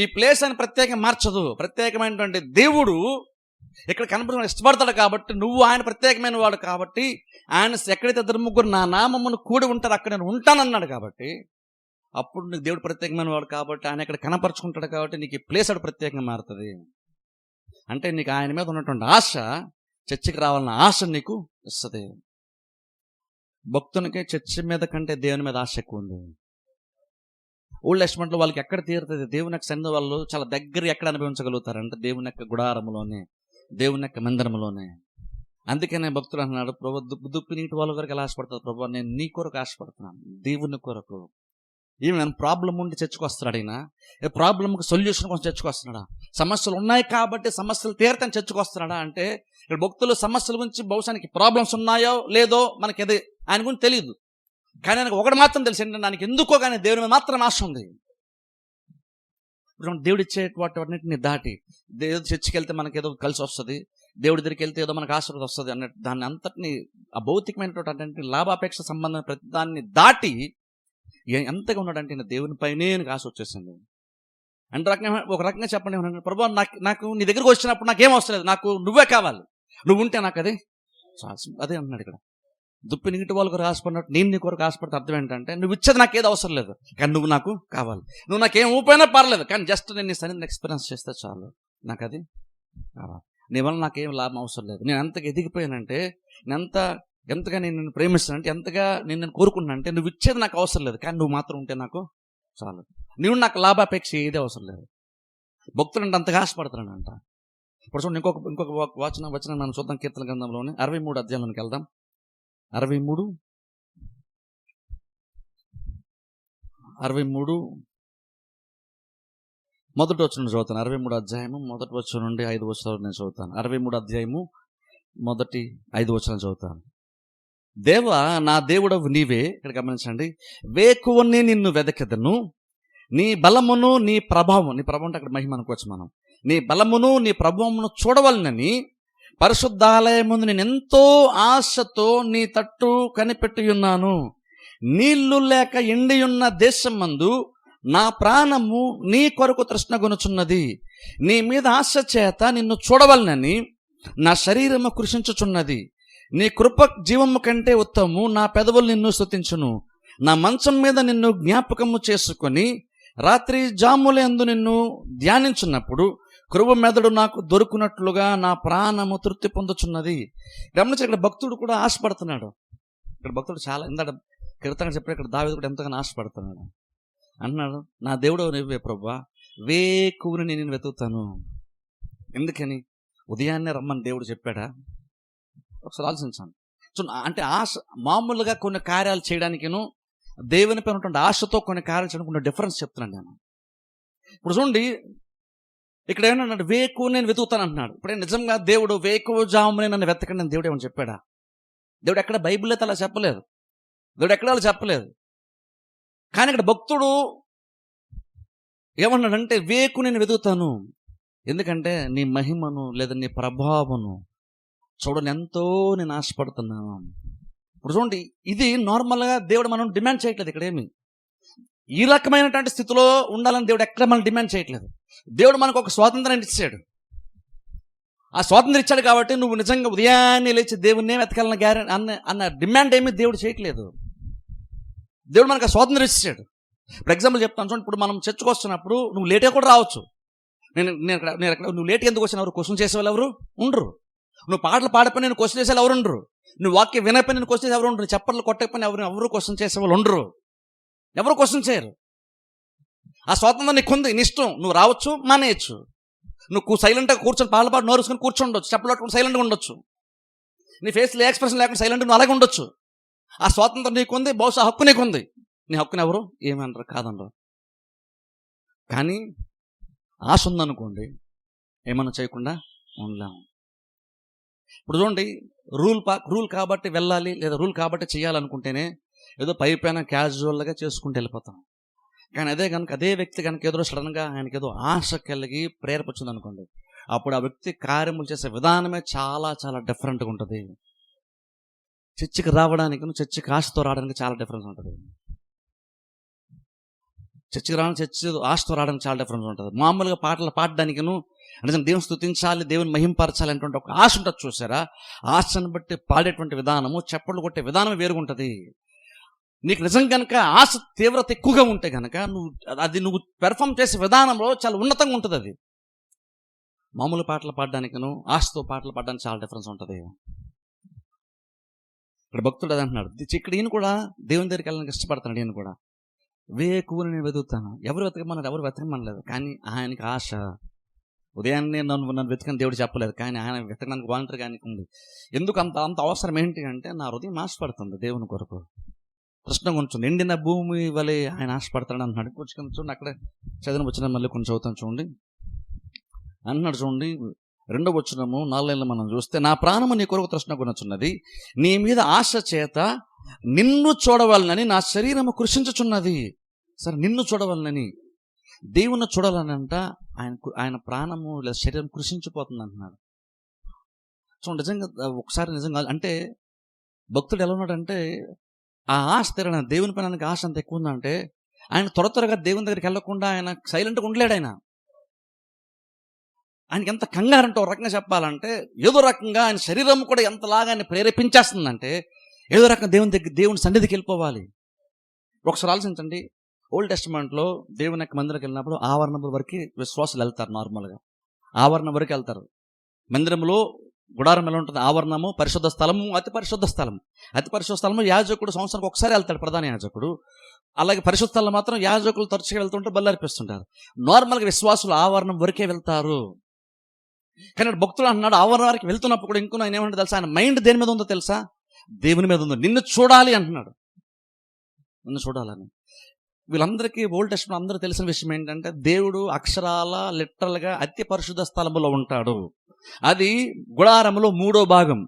ఈ ప్లేస్ అని ప్రత్యేకంగా మార్చదు. ప్రత్యేకమైనటువంటి దేవుడు ఇక్కడ కనపడడం ఇష్టపడతాడు కాబట్టి, నువ్వు ఆయన ప్రత్యేకమైన వాడు కాబట్టి, ఆయన ఎక్కడైతే ఇద్దరు ముగ్గురు నా నామమును కూడి ఉంటారు అక్కడ నేను ఉంటానన్నాడు కాబట్టి, అప్పుడు నీకు దేవుడు ప్రత్యేకమైన వాడు కాబట్టి ఆయన ఇక్కడ కనపరుచుకుంటాడు కాబట్టి నీకు ఈ ప్లేస్ అక్కడ ప్రత్యేకంగా మారుతుంది. అంటే నీకు ఆయన మీద ఉన్నటువంటి ఆశ, చర్చికి రావాలన్న ఆశ నీకు ఇస్తుంది. భక్తునికి చర్చి మీద కంటే దేవుని మీద ఆశ ఎక్కువ ఉంది. ఓల్డ్ టెస్టమెంట్లో వాళ్ళకి ఎక్కడ తీరుతుంది? దేవుని యొక్క సన్నిధి వాళ్ళు చాలా దగ్గర ఎక్కడ అనుభవించగలుగుతారంటే దేవుని యొక్క గుడారంలోనే, దేవుని యొక్క మందిరంలోనే. అందుకనే భక్తులు అన్నాడు, ప్రభు దుప్పి నీటి వాళ్ళ కొరకు ఎలా ఆశపడతాడు? ప్రభు నేను నీ కొరకు ఆశపడుతున్నాను, దేవుని కొరకు. ఈవెన్ ప్రాబ్లం ఉండి చర్చకు వస్తున్నాడు ఆయన, ప్రాబ్లంకి సొల్యూషన్ కోసం చర్చకు వస్తున్నాడా? సమస్యలు ఉన్నాయి కాబట్టి సమస్యలు తీరతని చర్చకు వస్తున్నాడా అంటే, ఇక్కడ భక్తులు సమస్యల గురించి బహుశానికి ప్రాబ్లమ్స్ ఉన్నాయో లేదో మనకి అది ఆయన గురించి తెలియదు. కానీ ఆయనకు ఒకటి మాత్రం తెలుసు ఏంటంటే దానికి ఎందుకో కానీ దేవుని మీద మాత్రం ఆశ ఉంది. దేవుడు ఇచ్చేటివన్నిటిని దాటి దేవుడు చర్చికి వెళ్తే మనకి ఏదో కలిసి వస్తుంది, దేవుడి దగ్గరికి వెళ్తే ఏదో మనకు ఆశీర్వాదం వస్తుంది అన్నట్టు దాన్ని అంతటిని ఆ భౌతికమైనటువంటి లాభాపేక్ష సంబంధం ప్రతి దాన్ని దాటి ఎంతగా ఉన్నాడంటే దేవుని పైనే ఆశ వచ్చేసింది. అంటే ఒక రకంగా చెప్పండి, ప్రభు నాకు నీ దగ్గరకు వచ్చినప్పుడు నాకేం అవసరం లేదు, నాకు నువ్వే కావాలి, నువ్వు ఉంటే నాకు అదే అదే అంటున్నాడు ఇక్కడ. దుప్పి నీటి వాళ్ళ కొరకు ఆశపడినట్టు నేను నీ కొరకు ఆశపడితే అర్థం ఏంటంటే నువ్వు ఇచ్చేది నాకేది అవసరం లేదు, కానీ నువ్వు నాకు కావాలి. నువ్వు నాకేం ఊపోయినా పర్లేదు, కానీ జస్ట్ నేను నీ సన్నిధిని ఎక్స్పీరియన్స్ చేస్తే చాలు, నాకు అది కావాలి. నీ వల్ల నాకేం లాభం అవసరం లేదు. నేను ఎంతగా ఎదిగిపోయానంటే, ఎంతగా నేను నిన్ను ప్రేమిస్తానంటే, ఎంతగా నేను కోరుకున్నానంటే నువ్వు ఇచ్చేది నాకు అవసరం లేదు, కానీ నువ్వు మాత్రం ఉంటే నాకు చాలు. నువ్వు నాకు లాభాపేక్ష ఏది అవసరం లేదు. భక్తులు అంటే అంతగా ఆశపడుతున్నాడంట. ఇప్పుడు చూడండి, ఇంకొక వచనం మనం చూద్దాం. కీర్తన గ్రంథంలోనే 63 అధ్యాయంలోకి వెళ్దాం. 63 మొదటి వచనం చదువుతాను. 63 అధ్యాయము మొదటి వచనం నుండి 5 వచనాలు నేను చదువుతాను. 63 అధ్యాయము మొదటి 5 వచనాలు చదువుతాను. దేవా నా దేవుడవు నీవే. ఇక్కడ గమనించండి, వేకువని నిన్ను వెదకెదను, నీ బలమును నీ ప్రభావం అంటే అక్కడ మహిమ అనుకోవచ్చు మనం. నీ బలమును నీ ప్రభువును చూడవలనని పరిశుద్ధాలయముందు నేను ఎంతో ఆశతో నీ తట్టు కనిపెట్టి ఉన్నాను. నీళ్లు లేక ఎండియున్న దేశమందు నా ప్రాణము నీ కొరకు తృష్ణగొనుచున్నది. నీ మీద ఆశ చేత నిన్ను చూడవలనని నా శరీరము కృషించుచున్నది. నీ కృప జీవము కంటే ఉత్తమము. నా పెదవులు నిన్ను స్తుతించును. నా మంచం మీద నిన్ను జ్ఞాపకము చేసుకొని రాత్రి జాములందు నిన్ను ధ్యానించున్నప్పుడు కృప మెదడు నాకు దొరుకునట్లుగా నా ప్రాణము తృప్తి పొందుచున్నది. గమనించి ఇక్కడ భక్తుడు కూడా ఆశపడుతున్నాడు. ఇక్కడ భక్తుడు చాలా ఇందాక కీర్తన చెప్పాడు, ఇక్కడ దావీదు కూడా ఎంతగానో ఆశపడుతున్నాడు. అన్నాడు, నా దేవుడు నువ్వే ప్రభువా, వేకువని నేను వెతుకుతాను. ఎందుకని? ఉదయాన్నే రమ్మని దేవుడు చెప్పాడా? ఒకసారి ఆలోచించాను. సో అంటే ఆశ మామూలుగా కొన్ని కార్యాలు చేయడానికిను దేవుని పైన ఉన్నటువంటి ఆశతో కొన్ని కార్యాలు చేయడానికి ఉన్న డిఫరెన్స్ చెప్తున్నాను నేను. ఇప్పుడు చూడండి, ఇక్కడ ఏమన్నాడు? వేకువ నేను వెతుకుతాను అంటున్నాడు. ఇప్పుడే నిజంగా దేవుడు వేకువ జామునే నన్ను వెతకండి అని దేవుడు ఏమని చెప్పాడా? దేవుడు ఎక్కడ బైబిల్లో అలా చెప్పలేదు. దేవుడు ఎక్కడ అలా చెప్పలేదు. కానీ ఇక్కడ భక్తుడు ఏమన్నాడంటే వేకు నేను వెతుకుతాను. ఎందుకంటే నీ మహిమను లేదా నీ ప్రభావమును చూడని ఎంతో నేను ఆశపడుతున్నాను. ఇప్పుడు చూడండి, ఇది నార్మల్గా దేవుడు మనం డిమాండ్ చేయట్లేదు. ఇక్కడ ఏమి ఈ రకమైనటువంటి స్థితిలో ఉండాలని దేవుడు ఎక్కడ మనం డిమాండ్ చేయట్లేదు. దేవుడు మనకు ఒక స్వాతంత్రాన్ని ఇచ్చాడు. ఆ స్వాతంత్రం ఇచ్చాడు కాబట్టి నువ్వు నిజంగా ఉదయాన్నే లేచి దేవుడినే వెతకాలన్న అన్న డిమాండ్ ఏమీ దేవుడు చేయట్లేదు. దేవుడు మనకు ఆ స్వాతంత్రం ఇచ్చాడు. ఫర్ ఎగ్జాంపుల్ చెప్తాను చూడండి, ఇప్పుడు మనం చర్చకు వస్తున్నప్పుడు నువ్వు లేట్గా కూడా రావచ్చు. నువ్వు లేట్ ఎందుకు వచ్చిన ఎవరు క్వశ్చన్ చేసేవాళ్ళు ఎవరు ఉండరు. నువ్వు పాటలు పాడపని నేను క్వశ్చన్ చేసేవాళ్ళు ఎవరు ఉండరు. నువ్వు వాక్యం వినపని నేను క్వశ్చన్ చేసే ఎవరు ఉండరు. చప్పట్లు కొట్టకపోయినా ఎవరు క్వశ్చన్ చేసేవాళ్ళు ఉండరు. ఎవరు క్వశ్చన్ చేయరు. ఆ స్వాతంత్రం నీకు ఉంది, నీ ఇష్టం. నువ్వు రావచ్చు, మానేయచ్చు. నువ్వు సైలెంట్గా కూర్చొని పాటలు పాటు నోరుసుకొని కూర్చోండొచ్చు, చప్పలు పట్టుకుని సైలెంట్గా ఉండొచ్చు. నీ ఫేస్లో ఎక్స్ప్రెషన్ లేకుండా సైలెంట్గా నువ్వు అలాగే ఉండొచ్చు. ఆ స్వాతంత్రం నీకుంది, బహుశా హక్కు నీకుంది. నీ హక్కుని ఎవరు ఏమనరు, కాదనరు. కానీ ఆశ ఉందనుకోండి, ఏమన్నా చేయకుండా ఉండలేము. ఇప్పుడు చూడండి, రూల్ కాబట్టి వెళ్ళాలి లేదా రూల్ కాబట్టి చేయాలనుకుంటేనే ఏదో పైపైన క్యాజువల్గా చేసుకుంటూ వెళ్ళిపోతాం. కానీ అదే వ్యక్తి కనుక ఏదో సడన్గా ఆయనకి ఏదో ఆశ కలిగి ప్రేరేపించింది అనుకోండి, అప్పుడు ఆ వ్యక్తి కార్యములు చేసే విధానమే చాలా చాలా డిఫరెంట్గా ఉంటుంది. చర్చికి రావడానికి చర్చికి ఆశతో రావడానికి చాలా డిఫరెన్స్ ఉంటుంది. చర్చికి రావడానికి చర్చి ఆశతో రావడానికి చాలా డిఫరెన్స్ ఉంటుంది. మామూలుగా పాటలు పాడడానికిను అంటే దేవుని స్తుతించాలి, దేవుని మహింపరచాలి అనేటువంటి ఒక ఆశ ఉంటుంది. చూసారా? ఆశను బట్టి పాడేటువంటి విధానము, చప్పట్లు కొట్టే విధానం వేరుగుంటుంది. నీకు నిజం కనుక ఆశ తీవ్రత ఎక్కువగా ఉంటే కనుక నువ్వు పెర్ఫామ్ చేసే విధానంలో చాలా ఉన్నతంగా ఉంటుంది. అది మామూలు పాటలు పాడడానికిను ఆశతో పాటలు పాడడానికి చాలా డిఫరెన్స్ ఉంటుంది. ఇక్కడ భక్తుడు అది అంటున్నాడు. ఇక్కడ ఈయన కూడా దేవుని దగ్గరికి వెళ్ళడానికి ఇష్టపడుతున్నాడు. ఈయన కూడా వేకువని నేను వెతుకుతాను. ఎవరు వెతకమనలేదు, కానీ ఆయనకి ఆశ. ఉదయాన్నే నన్ను వెతకని దేవుడు చెప్పలేదు, కానీ ఆయన వెతకడానికి వాలంటీర్గా ఆయనకు ఉంది. ఎందుకు అంత అవసరం ఏంటి అంటే, నా హృదయం ఆశపడుతుంది దేవుని కొరకు, కృష్ణ కొంచెం ఎండిన భూమి వలె ఆయన ఆశపడతాడు అన్నాడు. కొంచెం చూడండి, అక్కడ చదివిన వచ్చిన మళ్ళీ కొంచెం చదువుతాను చూడండి. అన్నాడు చూడండి, 2వ వచనము 4 మనం చూస్తే, నా ప్రాణము నీ కొరకు తృష్ణ కొనుచున్నది, నీ మీద ఆశ చేత నిన్ను చూడవాలనని నా శరీరము కృషించుచున్నది. సరే, నిన్ను చూడవాలనని, దేవుని చూడాలనంట ఆయన ప్రాణము లేదా శరీరం కృషించిపోతుంది అంటున్నాడు. చూడండి, నిజంగా అంటే భక్తుడు ఎలా ఉన్నాడంటే, ఆ ఆశ తీరన దేవుని పైన ఆశ అంత ఎక్కువ ఉందంటే, ఆయన త్వరగా దేవుని దగ్గరికి వెళ్ళకుండా ఆయన సైలెంట్గా ఉండలేడు. ఆయనకి ఎంత కంగారంటే, ఒక రకంగా చెప్పాలంటే ఏదో రకంగా ఆయన శరీరం కూడా ఎంతలాగా ఆయన ప్రేరేపించేస్తుందంటే, ఏదో రకంగా దేవుని సన్నిధికి వెళ్ళిపోవాలి. ఒకసారి ఆలోచించండి, ఓల్డ్ టెస్టిమెంట్లో దేవుని యొక్క మందిరంకి వెళ్ళినప్పుడు ఆవరణం వరకు విశ్వాసులు వెళ్తారు. నార్మల్గా ఆవరణం వరకు వెళ్తారు. మందిరంలో గుడారం ఎలా ఉంటుంది? ఆవరణము, పరిశుద్ధ స్థలము, అతి పరిశుద్ధ స్థలము యాజకుడు సంవత్సరానికి ఒకసారి వెళ్తాడు, ప్రధాన యాజకుడు. అలాగే పరిశుద్ధ స్థలం మాత్రం యాజకులు తరచుగా వెళ్తుంటే బలి అర్పిస్తుంటారు. నార్మల్గా విశ్వాసులు ఆవరణం వరకే వెళ్తారు. కానీ భక్తులు అంటున్నాడు, ఆవరణ వరకు వెళ్తున్నప్పుడు కూడా ఇంకో ఆయన ఏమంటే తెలుసా, ఆయన మైండ్ దేని మీద ఉందో తెలుసా? దేవుని మీద ఉందో. నిన్ను చూడాలి అంటున్నాడు, నిన్ను చూడాలని. వీళ్ళందరికీ ఓల్డ్ టెస్ట్మెంట్ అందరూ తెలిసిన విషయం ఏంటంటే, దేవుడు అక్షరాల లిటరల్గా అతి పరిశుద్ధ స్థలములో ఉంటాడు. అది గుడారములో 3వ భాగం.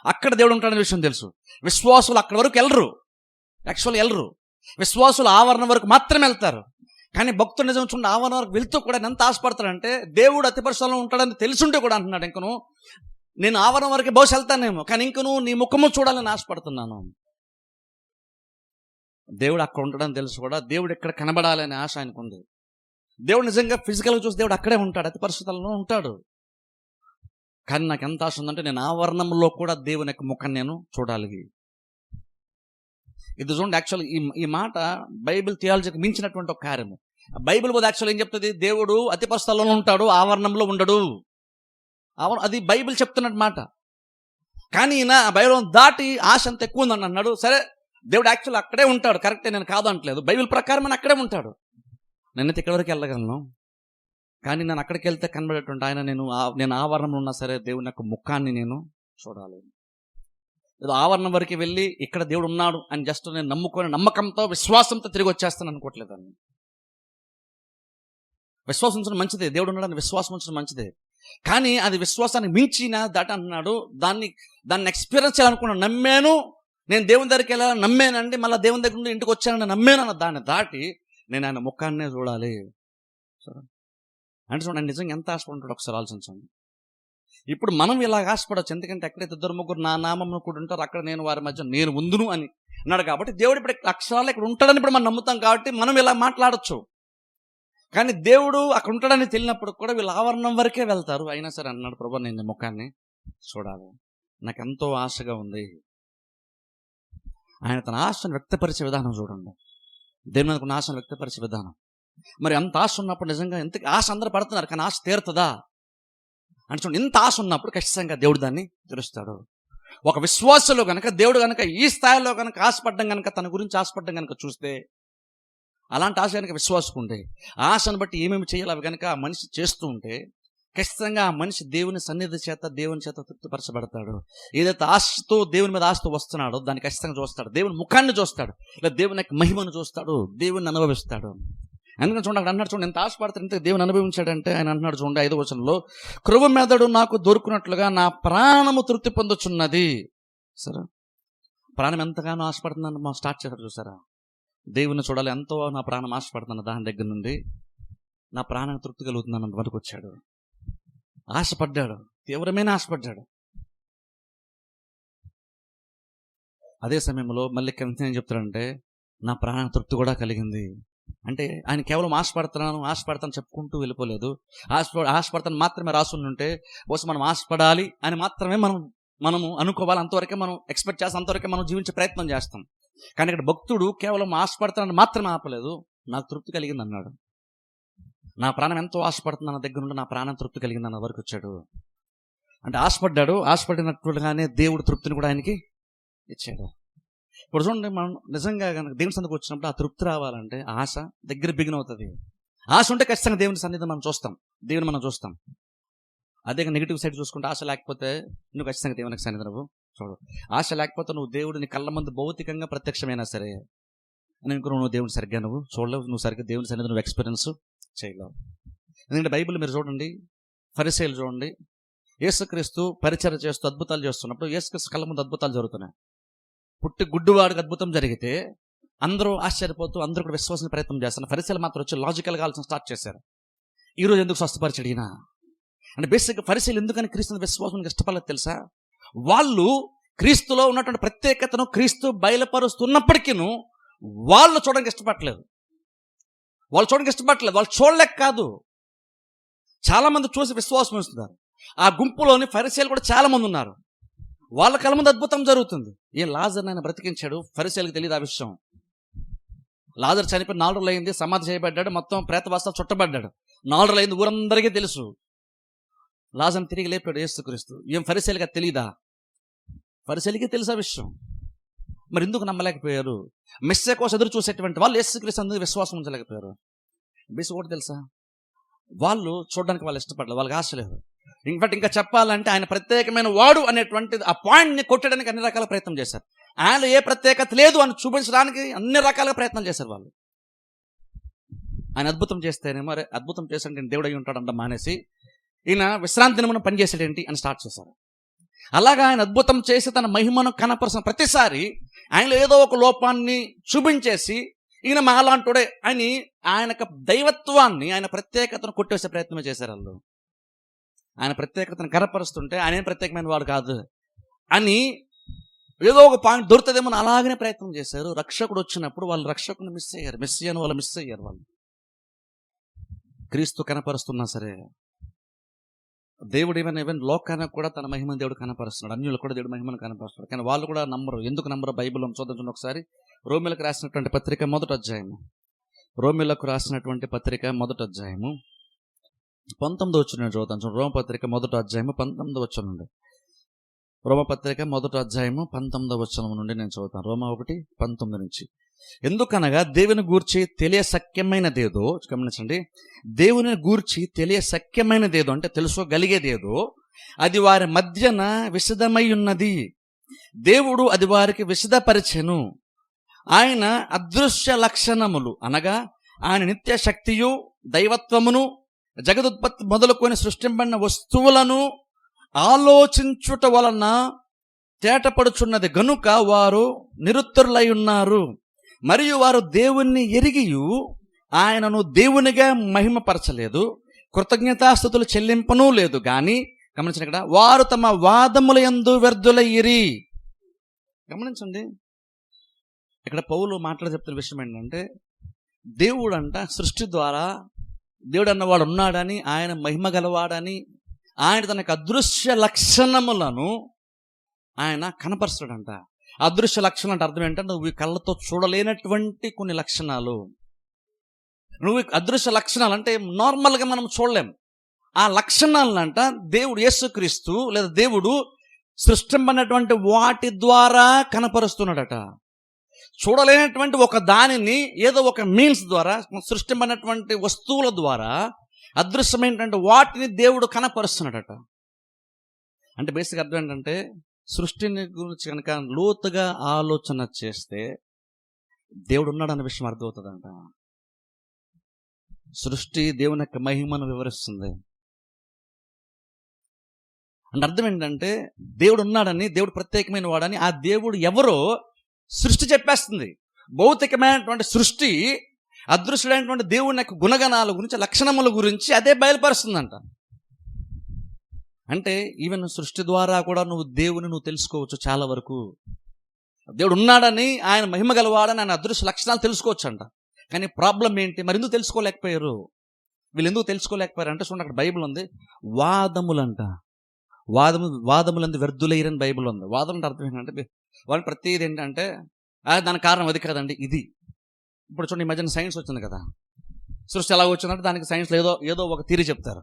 అక్కడ దేవుడు ఉంటాడనే విషయం తెలుసు. విశ్వాసులు అక్కడ వరకు వెళ్ళరు, యాక్చువల్గా వెళ్ళరు. విశ్వాసులు ఆవరణ వరకు మాత్రమే వెళ్తారు. కానీ భక్తుడు నిజం చూడండి, ఆవరణ వరకు వెళ్తూ కూడా ఎంత ఆశపడతాడంటే, దేవుడు అతి పరిశుద్ధంలో ఉంటాడని తెలుసుంటే కూడా అంటున్నాడు, ఇంకను నేను ఆవరణ వరకు బహుశా వెళ్తానేమో, కానీ ఇంకను నీ ముఖము చూడాలని ఆశపడుతున్నాను. దేవుడు అక్కడ ఉంటాడని తెలుసు కూడా, దేవుడు ఎక్కడ కనబడాలనే ఆశ ఆయనకు ఉంది. దేవుడు నిజంగా ఫిజికల్గా చూసి దేవుడు అక్కడే ఉంటాడు, అతి పరిశుద్ధంలో ఉంటాడు. కానీ నాకు ఎంత ఆశ ఉందంటే, నేను ఆవరణంలో కూడా దేవుని యొక్క ముఖాన్ని నేను చూడాలి. ఇది చూడండి, యాక్చువల్ ఈ మాట బైబిల్ థియాలజీకి మించినటువంటి ఒక కార్యము. బైబిల్ పోతే యాక్చువల్ ఏం చెప్తుంది, దేవుడు అతి పరిశుద్ధంలో ఉంటాడు, ఆవరణంలో ఉండడు. అది బైబిల్ చెప్తున్నట్టు మాట. కానీ ఈయన బైబిల్ దాటి ఆశ అంత ఎక్కువ ఉందని అన్నాడు. సరే, దేవుడు యాక్చువల్ అక్కడే ఉంటాడు, కరెక్టే, నేను కాదంటలేదు. బైబిల్ ప్రకారం ఆయన అక్కడే ఉంటాడు. నేనైతే ఇక్కడి వరకు వెళ్ళగలను, కానీ నేను అక్కడికి వెళ్తే కనబడేటువంటి ఆయన నేను ఆవరణంలో ఉన్నా సరే దేవుని యొక్క ముఖాన్ని నేను చూడాలి. ఏదో ఆవరణం వరకు వెళ్ళి ఇక్కడ దేవుడు ఉన్నాడు అని జస్ట్ నేను నమ్ముకొని నమ్మకంతో విశ్వాసంతో తిరిగి వచ్చేస్తాను అనుకోవట్లేదండి. విశ్వాసం ఉంచడం మంచిదే, దేవుడు ఉన్నాడని విశ్వాసం ఉంచడం మంచిదే. కానీ అది విశ్వాసాన్ని మించిన దాట అన్నాడు. దాన్ని ఎక్స్పీరియన్స్ చేయాలనుకున్నాను, నమ్మాను, నేను దేవుని దగ్గరికి వెళ్ళాలని నమ్మానండి, మళ్ళీ దేవుని దగ్గర నుండి ఇంటికి వచ్చానని నమ్మాను అన్న దాన్ని దాటి నేను ఆయన ముఖాన్నే చూడాలి. సరే అంటే చూడండి, నిజంగా ఎంత ఆశపడుతుంటాడు ఒకసారి ఆలోచించండి. ఇప్పుడు మనం ఇలా ఆశపడవచ్చు, ఎందుకంటే ఎక్కడైతే 2-3 నా నామమును కూడా ఉంటారు, అక్కడ నేను వారి మధ్య నేను ఉందును అని అన్నాడు. కాబట్టి దేవుడు ఇప్పుడు అక్షరాలు ఇక్కడ ఉంటాడని ఇప్పుడు మనం నమ్ముతాం, కాబట్టి మనం ఇలా మాట్లాడచ్చు. కానీ దేవుడు అక్కడ ఉంటాడని తెలియనప్పుడు కూడా వీళ్ళు ఆవరణం వరకే వెళ్తారు. అయినా సరే అన్నాడు, ప్రభు నేను ముఖాన్ని చూడాలి, నాకు ఎంతో ఆశగా ఉంది. ఆయన తన ఆశను వ్యక్తపరిచే విధానం చూడండి, దేవుని మీద ఆశను వ్యక్తపరిచే విధానం. మరి అంత ఆశ ఉన్నప్పుడు నిజంగా ఎంత ఆశ అందరూ పడుతున్నారు, కానీ ఆశ తీరుతుందా అని చూడండి. ఇంత ఆశ ఉన్నప్పుడు ఖచ్చితంగా దేవుడు దాన్ని తీరుస్తాడు. ఒక విశ్వాసంలో కనుక దేవుడు కనుక ఈ స్థాయిలో కనుక ఆశపడ్డం కనుక, తన గురించి ఆశపడ్డం కనుక చూస్తే, అలాంటి ఆశ కనుక విశ్వాసం ఉంటే, ఆశను బట్టి ఏమేమి చేయాలి అవి కనుక ఆ మనిషి చేస్తూ ఉంటే, ఖచ్చితంగా ఆ మనిషి దేవుని సన్నిధి చేత దేవుని చేత తృప్తిపరచబడతాడు. ఏదైతే ఆశతో దేవుని మీద ఆశతో వస్తున్నాడో దాన్ని ఖచ్చితంగా చూస్తాడు, దేవుని ముఖాన్ని చూస్తాడు, లేదా దేవుని యొక్క మహిమను చూస్తాడు, దేవుని అనుభవిస్తాడు. అందుకని చూడండి, అక్కడ అన్నాడు చూడండి, ఎంత ఆశపడతాడు, ఎంత దేవుని అనుభవించాడంటే ఆయన అంటున్నాడు చూడండి 5వ వచనంలో, క్రొవ్వు మెదడు నాకు దొరుకున్నట్లుగా నా ప్రాణము తృప్తి పొందుచున్నది. సరే, ప్రాణం ఎంతగానో ఆశపడుతుందని మనం స్టార్ట్ చేశారు చూసారా. దేవుని చూడాలి, ఎంతో నా ప్రాణం ఆశపడుతున్న దాని దగ్గర నుండి నా ప్రాణం తృప్తి కలుగుతుందని వరకు వచ్చాడు. ఆశపడ్డాడు, తీవ్రమైన ఆశపడ్డాడు. అదే సమయంలో మళ్ళీ కింద ఏం చెప్తాడంటే, నా ప్రాణ తృప్తి కూడా కలిగింది. అంటే ఆయన కేవలం ఆశపడతాను చెప్పుకుంటూ వెళ్ళిపోలేదు. ఆశపడతాను మాత్రమే రాసుంటే కోసం మనం ఆశపడాలి అని మాత్రమే మనము అనుకోవాలి, అంతవరకే మనం ఎక్స్పెక్ట్ చేస్తాం, అంతవరకే మనం జీవించే ప్రయత్నం చేస్తాం. కానీ ఇక్కడ భక్తుడు కేవలం ఆశపడతానని మాత్రమే ఆపలేదు, నాకు తృప్తి కలిగింది అన్నాడు. నా ప్రాణం ఎంతో ఆశపడుతుంది అన్న దగ్గర నుండి నా ప్రాణం తృప్తి కలిగింది అన్న వరకు వచ్చాడు. అంటే ఆశపడినట్లుగానే దేవుడు తృప్తిని కూడా ఆయనకి ఇచ్చాడు. ఇప్పుడు చూడండి, మనం నిజంగా కనుక దేవుని సన్నిధికి వచ్చినప్పుడు ఆ తృప్తి రావాలంటే ఆశ దగ్గర బిగిన్ అవుతుంది. ఆశ ఉంటే ఖచ్చితంగా దేవుని సన్నిధి మనం చూస్తాం, దేవుని మనం చూస్తాం. అదే నెగిటివ్ సైడ్ చూసుకుంటే ఆశ లేకపోతే నువ్వు ఖచ్చితంగా దేవునికి సన్నిధి నువ్వు చూడు. ఆశ లేకపోతే నువ్వు దేవుడిని కళ్ళ ముందు భౌతికంగా ప్రత్యక్షమైనా సరే నువ్వు దేవుని సరిగ్గా నువ్వు చూడలేవు, నువ్వు సరిగ్గా దేవుని సన్నిధి నువ్వు ఎక్స్పీరియన్స్ చేయలేవు. ఎందుకంటే బైబిల్ మీరు చూడండి, ఫరిసేయులు చూడండి, యేసుక్రీస్తు పరిచర్య చేస్తూ అద్భుతాలు చేస్తున్నప్పుడు యేసుక్రీస్తు కళ్ళ ముందు అద్భుతాలు జరుగుతున్నాయి. పుట్టి గుడ్డివాడికి అద్భుతం జరిగితే అందరూ ఆశ్చర్యపోతూ అందరూ కూడా విశ్వాసం ప్రయత్నం చేస్తున్నారు. ఫరిసేయులు మాత్రం వచ్చి లాజికల్గా ఆలోచన స్టార్ట్ చేశారు, ఈరోజు ఎందుకు స్వస్థపరిచాడు ఈయన అంటే. బేసిక్గా ఫరిసేయులు ఎందుకని క్రీస్తుని విశ్వాసం ఇష్టపడలేదు తెలుసా? వాళ్ళు క్రీస్తులో ఉన్నటువంటి ప్రత్యేకతను క్రీస్తు బయలుపరుస్తున్నప్పటికీ వాళ్ళు చూడడానికి ఇష్టపడలేదు. వాళ్ళు చూడలేక కాదు, చాలా మంది చూసి విశ్వాసం ఇస్తున్నారు. ఆ గుంపులోని ఫరిసేయులు కూడా చాలా మంది ఉన్నారు. వాళ్ళ కళ్ళ ముందు అద్భుతం జరుగుతుంది. లాజర్ ఆయన బ్రతికించాడు, ఫరిసేయులకు తెలియదు ఆ విషయం. లాజర్ చనిపోయి 4 రోజులు అయింది, సమాధి చేయబడ్డాడు, మొత్తం ప్రేతవాస చుట్టబడ్డాడు. 4 రోజులు అయింది, ఊరందరికీ తెలుసు. లాజర్ని తిరిగి లేపాడు యేసుక్రీస్తు. ఏం ఫరిసేయులుగా తెలీదా? ఫరిసేయులకి తెలుసు ఆ విషయం. మరి ఎందుకు నమ్మలేకపోయారు? మెస్సే కోసం ఎదురు చూసేటువంటి వాళ్ళు యేసుక్రీస్తు అందరూ విశ్వాసం ఉంచలేకపోయారు. బేసిక్ ఒకటి తెలుసా, వాళ్ళు చూడడానికి వాళ్ళు ఇష్టపడలేదు, వాళ్ళకి ఆశ లేదు. ఇన్ఫాక్ట్ ఇంకా చెప్పాలంటే ఆయన ప్రత్యేకమైన వాడు అనేటువంటి ఆ పాయింట్ని కొట్టడానికి అన్ని రకాల ప్రయత్నం చేశారు. ఆయన ఏ ప్రత్యేకత లేదు అని చూపించడానికి అన్ని రకాల ప్రయత్నం చేశారు వాళ్ళు. ఆయన అద్భుతం చేస్తేనేమో అరే అద్భుతం చేశాడంటే దేవుడు అయి ఉంటాడంట మానేసి ఈయన విశ్రాంతి దినమున పనిచేసాడేంటి అని స్టార్ట్ చేశారు. అలాగా ఆయన అద్భుతం చేసి తన మహిమను కనపరుచిన ప్రతిసారి ఆయనలో ఏదో ఒక లోపాన్ని చూపించేసి ఈయన మాలాంటోడే అని ఆయనకు దైవత్వాన్ని, ఆయన ప్రత్యేకతను కొట్టేసే ప్రయత్నం చేశారు వాళ్ళు. ఆయన ప్రత్యేకతను కనపరుస్తుంటే ఆయన ప్రత్యేకమైన వాడు కాదు అని ఏదో ఒక పాయింట్ దొరుకుతుందేమో అలాగనే ప్రయత్నం చేశారు. రక్షకుడు వచ్చినప్పుడు వాళ్ళు రక్షకుని మిస్ అయ్యారు. మెస్సియాను వాళ్ళు మిస్ అయ్యారు. వాళ్ళు క్రీస్తు కనపరుస్తున్నా సరే దేవుడు ఈవెన్ లోకానికి కూడా తన మహిమను దేవుడు కనపరుస్తున్నాడు. అన్యులు కూడా దేవుడు మహిమను కనపరుస్తున్నాడు. కానీ వాళ్ళు కూడా నమ్మరు. ఎందుకు నమ్మరు? బైబిల్ చూద్దాం ఒకసారి. రోమిలకు రాసినటువంటి పత్రిక 1వ అధ్యాయము. రోమిలకు రాసినటువంటి పత్రిక 1వ అధ్యాయము 19వ వచనం చూద్దాం. రోమపత్రిక 1వ అధ్యాయము 19వ వచనం నుండి. రోమపత్రిక 1వ అధ్యాయము 19వ వచనం నుండి నేను చదువుతాను. రోమ 1:19 నుంచి. ఎందుకనగా దేవుని గూర్చి తెలియశక్యమైనదేదో, గమనించండి, దేవుని గూర్చి తెలియశక్యమైనదేదో అంటే తెలుసుకోగలిగేదేదో అది వారి మధ్యన విశదమై ఉన్నది. దేవుడు అది వారికి విశదపరిచెను. ఆయన అదృశ్య లక్షణములు అనగా ఆయన నిత్య శక్తియు దైవత్వమును జగదుత్పత్తి మొదలుకొని సృష్టింపబడిన వస్తువులను ఆలోచించుట వలన తేటపడుచున్నది గనుక వారు నిరుత్తరులై ఉన్నారు. మరియు వారు దేవుణ్ణి ఎరిగియు ఆయనను దేవునిగా మహిమపరచలేదు, కృతజ్ఞతాస్తుతులు చెల్లింపనూ లేదు. కానీ గమనించండి, ఇక్కడ వారు తమ వాదముల యందు వ్యర్థులయ్యిరి. గమనించండి, ఇక్కడ పౌలు మాట్లాడి చెప్తున్న విషయం ఏంటంటే, దేవుడు అంట సృష్టి ద్వారా దేవుడు అన్నవాడు ఉన్నాడని, ఆయన మహిమ గలవాడని, ఆయన తనకు అదృశ్య లక్షణములను ఆయన కనపరుస్తాడంట. అదృశ్య లక్షణం అంటే అర్థం ఏంటంటే నువ్వు కళ్ళతో చూడలేనటువంటి కొన్ని లక్షణాలు. నువ్వు అదృశ్య లక్షణాలు అంటే నార్మల్గా మనం చూడలేం. ఆ లక్షణాలంట దేవుడు యేసుక్రీస్తు లేదా దేవుడు సృష్టింపనటువంటి వాటి ద్వారా కనపరుస్తున్నాడట. చూడలేనటువంటి ఒక దానిని ఏదో ఒక మీన్స్ ద్వారా, సృష్టింపనటువంటి వస్తువుల ద్వారా, అదృశ్యమైనటువంటి వాటిని దేవుడు కనపరుస్తున్నాడట. అంటే బేసిక్ అర్థం ఏంటంటే సృష్టిని గురించి కనుక లోతుగా ఆలోచన చేస్తే దేవుడు ఉన్నాడన్న విషయం అర్థమవుతుందంట. సృష్టి దేవుని యొక్క మహిమను వివరిస్తుంది. అంటే అర్థం ఏంటంటే దేవుడు ఉన్నాడని, దేవుడు ప్రత్యేకమైన వాడని, ఆ దేవుడు ఎవరో సృష్టి చెప్పేస్తుంది. భౌతికమైనటువంటి సృష్టి అదృశ్యుడైనటువంటి దేవుని యొక్క గుణగణాల గురించి, లక్షణముల గురించి అదే బయలుపరుస్తుందంట. అంటే ఈవెన్ సృష్టి ద్వారా కూడా నువ్వు తెలుసుకోవచ్చు. చాలా వరకు దేవుడు ఉన్నాడని, ఆయన మహిమ గలవాడని, ఆయన అదృశ్య లక్షణాలు తెలుసుకోవచ్చు అంట. కానీ ప్రాబ్లం ఏంటి? మరి ఎందుకు తెలుసుకోలేకపోయారు? వీళ్ళు ఎందుకు తెలుసుకోలేకపోయారు అంటే చూడండి, అక్కడ బైబిల్ ఉంది, వాదములంట. వాదములందు వ్యర్థులైరని బైబిల్ ఉంది. వాదం అంటే అర్థం ఏంటంటే వాళ్ళు ప్రతిదీ ఏంటంటే దానికి కారణం అది కాదండి ఇది. ఇప్పుడు చూడండి, ఈ మధ్యన సైన్స్ వచ్చింది కదా. సృష్టి ఎలా వచ్చిందంటే దానికి సైన్స్లో ఏదో ఒక థియరీ చెప్తారు.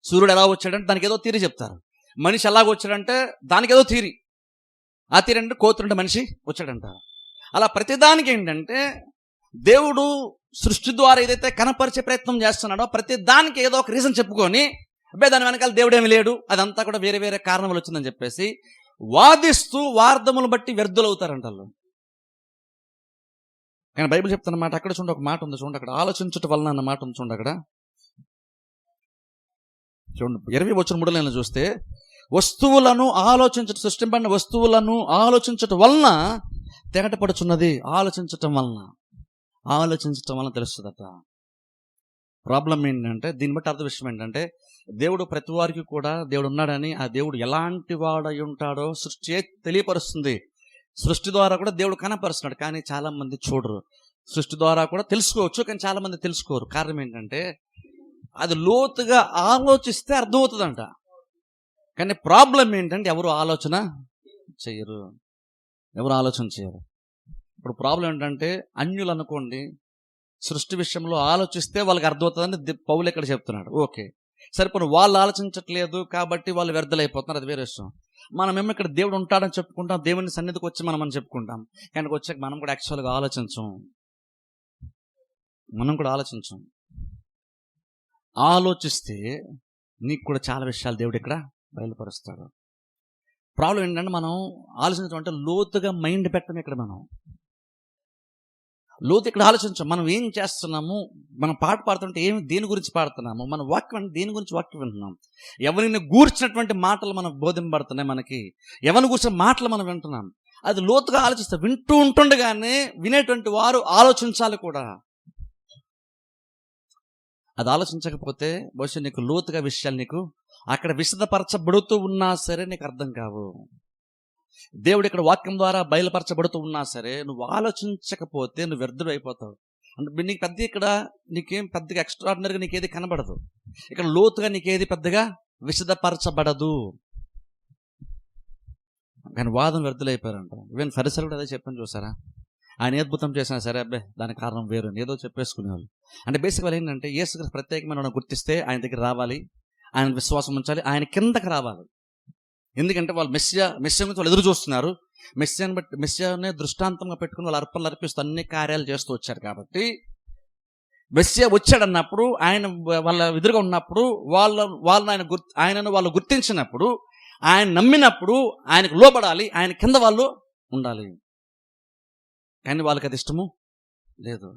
సూర్యుడు ఎలా వచ్చాడంటే దానికి ఏదో థియరీ చెప్తారు. మనిషి ఎలాగ వచ్చాడంటే దానికి ఏదో థియరీ. ఆ థియరీ అంటే కోతులుంటే మనిషి వచ్చాడంట. అలా ప్రతిదానికి ఏంటంటే దేవుడు సృష్టి ద్వారా ఏదైతే కనపరిచే ప్రయత్నం చేస్తున్నాడో ప్రతి దానికి ఏదో ఒక రీజన్ చెప్పుకొని అబ్బాయి దాని వెనకాల దేవుడేమి లేడు, అదంతా కూడా వేరే వేరే కారణాలు వచ్చిందని చెప్పేసి వాదిస్తూ వార్ధములు బట్టి వ్యర్థులవుతారంట వాళ్ళు. కానీ బైబిల్ చెప్తున్నమాట అక్కడ చూడండి, ఒక మాట ఉంది చూడండి, అక్కడ ఆలోచించటం వలన అన్న మాట ఉంది చూడండి. అక్కడ చూడండి 20:3 చూస్తే వస్తువులను సృష్టింపడిన వస్తువులను ఆలోచించటం వలన తెగటపడుచున్నది. ఆలోచించటం వలన తెలుస్తుందట. ప్రాబ్లం ఏంటంటే దీన్ని బట్టి అర్థం విషయం ఏంటంటే దేవుడు ప్రతి వారికి కూడా దేవుడు ఉన్నాడని, ఆ దేవుడు ఎలాంటి వాడై ఉంటాడో సృష్టి తెలియపరుస్తుంది. సృష్టి ద్వారా కూడా దేవుడు కనపరుస్తున్నాడు. కానీ చాలా మంది చూడరు. సృష్టి ద్వారా కూడా తెలుసుకోవచ్చు, కానీ చాలా మంది తెలుసుకోరు. కారణం ఏంటంటే అది లోతుగా ఆలోచిస్తే అర్థమవుతుందంట. కానీ ప్రాబ్లం ఏంటంటే ఎవరు ఆలోచన చేయరు. ఇప్పుడు ప్రాబ్లం ఏంటంటే అన్యులు అనుకోండి, సృష్టి విషయంలో ఆలోచిస్తే వాళ్ళకి అర్థమవుతుందని పౌలు ఇక్కడ చెప్తున్నాడు. ఓకే, సరిపోను, వాళ్ళు ఆలోచించట్లేదు కాబట్టి వాళ్ళు వ్యర్థులైపోతున్నారు, అది వేరే విషయం. మనమేమో ఇక్కడ దేవుడు ఉంటాడని చెప్పుకుంటాం, దేవుని సన్నిధికి వచ్చి మనం అని చెప్పుకుంటాం. కానీ వచ్చాక మనం కూడా యాక్చువల్గా ఆలోచించం. ఆలోచిస్తే నీకు కూడా చాలా విషయాలు దేవుడు ఇక్కడ బయలుపరుస్తాడు. ప్రాబ్లం ఏంటంటే మనం ఆలోచించడం అంటే లోతుగా మైండ్ పెట్టడం. ఇక్కడ ఆలోచించాం. మనం ఏం చేస్తున్నాము, మనం పాట పాడుతుంటే దేని గురించి పాడుతున్నాము, మన వాక్యం దేని గురించి వాక్యం వింటున్నాం, ఎవరిని గూర్చినటువంటి మాటలు మనకు బోధింపబడుతున్నాయి, మనకి ఎవరిని గూర్చిన మాటలు మనం వింటున్నాం. అది లోతుగా ఆలోచిస్తారు. వింటూ ఉంటుండగానే వినేటువంటి వారు ఆలోచించాలి కూడా. అది ఆలోచించకపోతే బహుశా నీకు లోతుగా విషయాలు నీకు అక్కడ విశదపరచబడుతూ ఉన్నా సరే నీకు అర్థం కావు. దేవుడు ఇక్కడ వాక్యం ద్వారా బయలుపరచబడుతూ ఉన్నా సరే నువ్వు ఆలోచించకపోతే నువ్వు వ్యర్థమైపోతావు. అంటే నీకు పెద్ద ఇక్కడ నీకేం పెద్దగా ఎక్స్ట్రాడినరీగా నీకేది కనబడదు. ఇక్కడ లోతుగా నీకేది పెద్దగా విశదపరచబడదు. కానీ వాదన వ్యర్థులైపోయారంట. ఈవెన్ ఫరిసీయులు కూడా అదే చెప్పని చూసారా, ఆయన అద్భుతం చేసినా సరే అబ్బే దానికి కారణం వేరు ఏదో చెప్పేసుకునేవాళ్ళు. అంటే బేసిక్ వాళ్ళు ఏంటంటే యేసుక్రీస్తు ప్రత్యేకమైన గుర్తిస్తే ఆయన దగ్గర రావాలి, ఆయన విశ్వాసం ఉంచాలి, ఆయన కిందకి రావాలి. ఎందుకంటే వాళ్ళు మెస్సియా గురించి వాళ్ళు ఎదురు చూస్తున్నారు. మెస్సియానే దృష్టాంతంగా పెట్టుకుని వాళ్ళు అర్పణలు అర్పిస్తూ అన్ని కార్యాలు చేస్తూ వచ్చారు. కాబట్టి మెస్సియా వచ్చాడన్నప్పుడు ఆయన వాళ్ళ ఎదురుగా ఉన్నప్పుడు ఆయనను వాళ్ళు గుర్తించినప్పుడు, ఆయన నమ్మినప్పుడు ఆయనకు లోబడాలి, ఆయన కింద వాళ్ళు ఉండాలి. కానీ వాళ్ళకి అది ఇష్టము లేదు.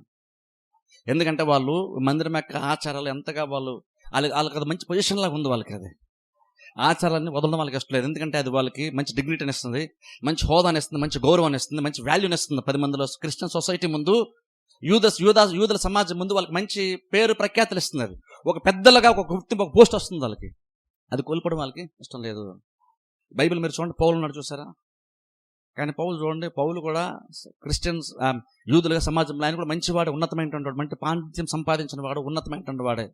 ఎందుకంటే వాళ్ళు మందిరం యొక్క ఆచారాలు ఎంతగా వాళ్ళకి అది మంచి పొజిషన్ లాగా ఉంది. వాళ్ళకి అది ఆచారాన్ని వదలడం వాళ్ళకి ఇష్టం లేదు. ఎందుకంటే అది వాళ్ళకి మంచి డిగ్నిటీని ఇస్తుంది, మంచి హోదాని ఇస్తుంది, మంచి గౌరవాన్ని ఇస్తుంది, మంచి వాల్యూని ఇస్తుంది. 10 మందిలో క్రిస్టియన్ సొసైటీ ముందు, యూదుల సమాజం ముందు వాళ్ళకి మంచి పేరు ప్రఖ్యాతులు ఇస్తుంది. అది ఒక పెద్దలుగా ఒక గుర్తింపు, ఒక పోస్ట్ వస్తుంది వాళ్ళకి. అది కోల్పోవడం వాళ్ళకి ఇష్టం లేదు. బైబిల్ మీరు చూడండి, పౌలు ఉన్నాడు చూసారా. కానీ పౌలు చూడండి, పౌలు కూడా క్రిస్టియన్స్ యూదులుగా సమాజంలో ఆయన కూడా మంచివాడు, ఉన్నతమైనటువంటి వాడు, మంచి పాండిత్యం సంపాదించిన వాడు, ఉన్నతమైనటువంటి వాడే.